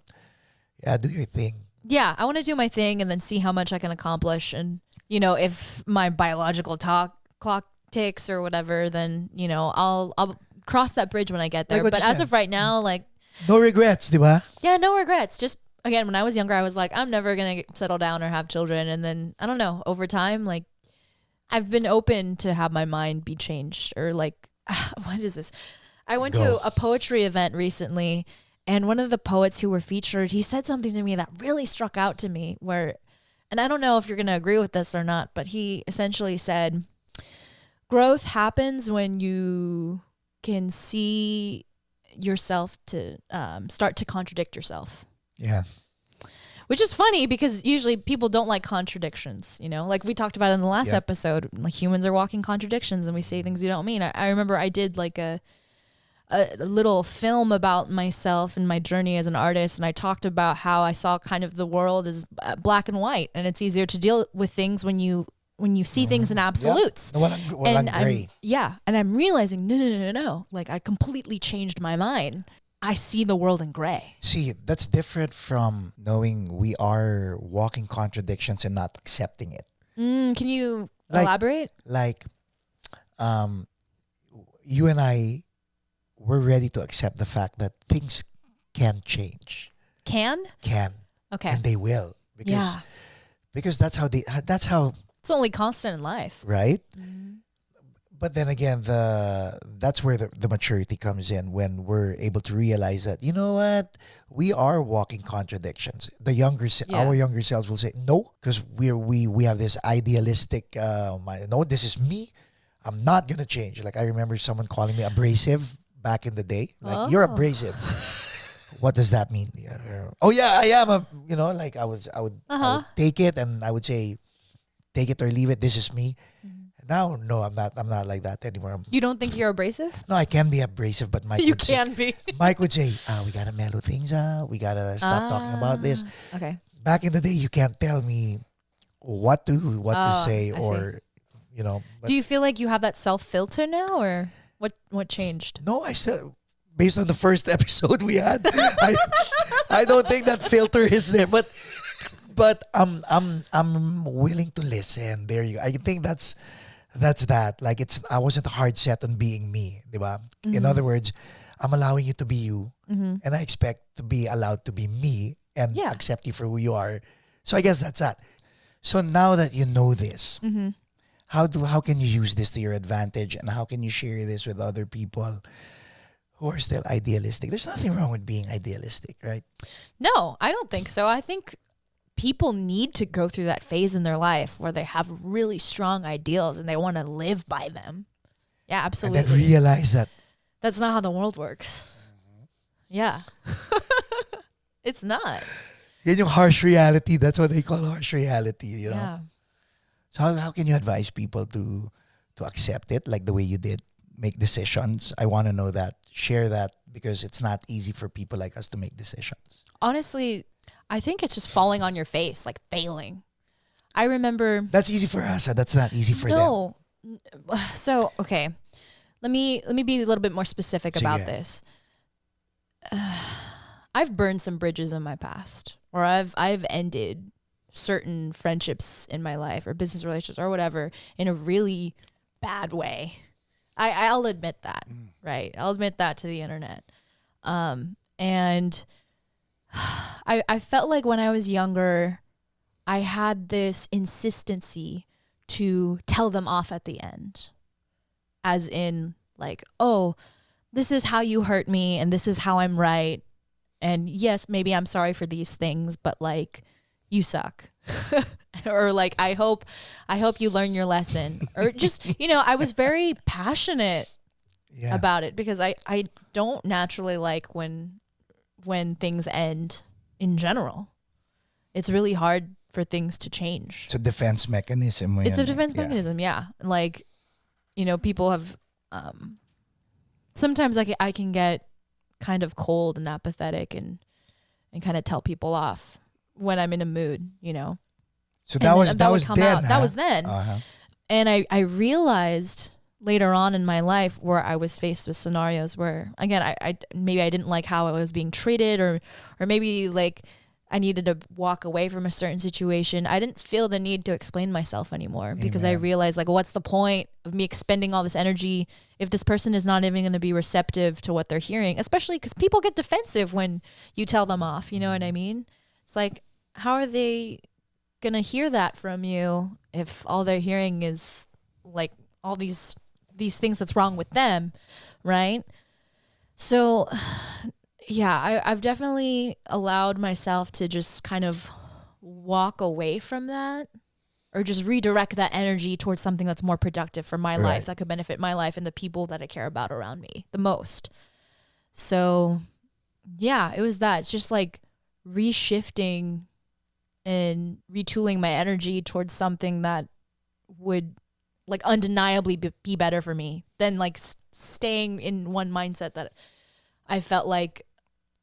yeah, do your thing. Yeah, I want to do my thing and then see how much I can accomplish. And, you know, if my biological clock ticks or whatever, then, you know, I'll cross that bridge when I get there. Like what But you as said. of right now, like, No regrets, di ba? yeah, no regrets. Just, again, when I was younger, I was like, I'm never going to settle down or have children. And then, I don't know, over time, like, I've been open to have my mind be changed or like, what is this? I went to a poetry event recently, and one of the poets who were featured, he said something to me that really struck out to me where, and I don't know if you're going to agree with this or not, but he essentially said, growth happens when you can see yourself to start to contradict yourself. Yeah. Which is funny because usually people don't like contradictions, you know? Like we talked about in the last episode, like humans are walking contradictions and we say things we don't mean. I remember I did like a little film about myself and my journey as an artist, and I talked about how I saw kind of the world as black and white, and it's easier to deal with things when you see things in absolutes. Yeah. Walang gray. And I'm realizing, no. Like I completely changed my mind. I see the world in gray. See, that's different from knowing we are walking contradictions and not accepting it. Can you elaborate? Like, you and I, we're ready to accept the fact that things can change. Can? Okay. And they will. Because that's how it's only constant in life. right? But then again, that's where the maturity comes in, when we're able to realize that, you know what, we are walking contradictions. Our younger selves will say no, because we have this idealistic mind. No, this is me. I'm not gonna change. Like I remember someone calling me abrasive back in the day. Like you're abrasive. What does that mean? Oh yeah, I am. Like I would take it and I would say, take it or leave it. This is me. Now, no, I'm not like that anymore. You don't think you're abrasive? No, I can be abrasive, but Mike would say, be. Mike would say, we gotta mellow things out. We gotta stop talking about this. Okay. Back in the day, you can't tell me what to say, I or But do you feel like you have that self-filter now, or what changed? no, I still, based on the first episode we had, I don't think that filter is there. But I'm willing to listen. There you go. I think that's that. Like I wasn't hard set on being me, diba? In other words, I'm allowing you to be you, and I expect to be allowed to be me and accept you for who you are. So I guess that's that. So now that you know this, how can you use this to your advantage, and how can you share this with other people who are still idealistic? There's nothing wrong with being idealistic, right? No, I don't think so. I think people need to go through that phase in their life where they have really strong ideals and they want to live by them. Yeah, absolutely. And then realize that that's not how the world works. Yeah. It's not. yan yung harsh reality. That's what they call harsh reality, Yeah. So how can you advise people to accept it like the way you did? Make decisions. I want to know that. Share that, because it's not easy for people like us to make decisions. Honestly, I think it's just falling on your face, like failing. I remember. That's easy for us. That's not easy for them. No. So, okay. Let me be a little bit more specific about Sige. this. I've burned some bridges in my past, or I've ended certain friendships in my life or business relationships or whatever in a really bad way. I'll admit that, right? I'll admit that to the internet. And I felt like when I was younger, I had this insistency to tell them off at the end. As in, like, oh, this is how you hurt me and this is how I'm right. And yes, maybe I'm sorry for these things, but like, you suck. Or like, I hope you learn your lesson. Or just, I was very passionate about it because I don't naturally like when things end in general. It's really hard for things to change. It's a defense mechanism. It's a defense mechanism, yeah. Like, people have, sometimes I can get kind of cold and apathetic and kind of tell people off when I'm in a mood, So that was then. That was then. Uh-huh. And I realized later on in my life where I was faced with scenarios where, again, I maybe I didn't like how I was being treated, or maybe like I needed to walk away from a certain situation. I didn't feel the need to explain myself anymore because I realized, like, what's the point of me expending all this energy if this person is not even going to be receptive to what they're hearing, especially because people get defensive when you tell them off. You know what I mean? It's like, how are they going to hear that from you if all they're hearing is like all these things that's wrong with them, right? So yeah, I've definitely allowed myself to just kind of walk away from that, or just redirect that energy towards something that's more productive for my life, that could benefit my life and the people that I care about around me the most. So yeah, it was that. It's just like reshifting and retooling my energy towards something that would like undeniably be better for me than like staying in one mindset that I felt like,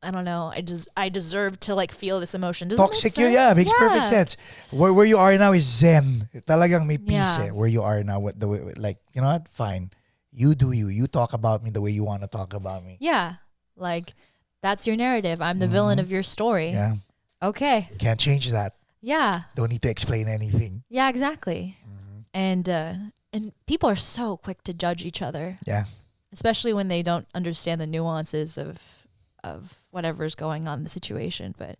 I don't know, I deserve to like feel this emotion. Does Toxic, that make sense? yeah, makes perfect sense. Where you are now is zen. Talagang may peace Yeah. where you are now. With the way, like, you know what? Fine. You do you. You talk about me the way you want to talk about me. Yeah. Like, that's your narrative. I'm the villain of your story. Yeah. Okay. Can't change that. Yeah. Don't need to explain anything. Yeah, exactly. And people are so quick to judge each other. Yeah. Especially when they don't understand the nuances of whatever's going on in the situation. But,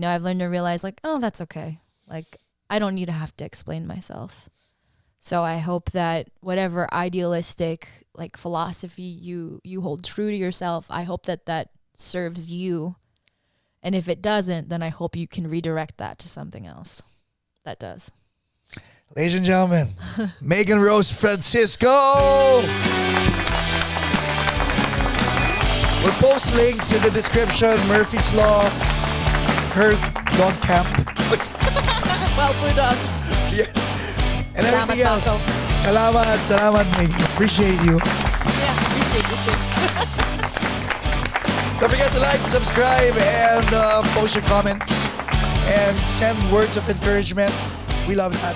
I've learned to realize, like, oh, that's okay. Like, I don't need to have to explain myself. So I hope that whatever idealistic, like, philosophy you hold true to yourself, I hope that serves you. And if it doesn't, then I hope you can redirect that to something else that does. Ladies and gentlemen, Megan Rose Francisco. We'll post links in the description. Murphy's Law, her dog camp. Well, blue dogs. Yes. And Salamat, everything else. Paco. Salamat, Megan. Appreciate you. Yeah, appreciate you too. Don't forget to like, subscribe, and post your comments. And send words of encouragement. We love that.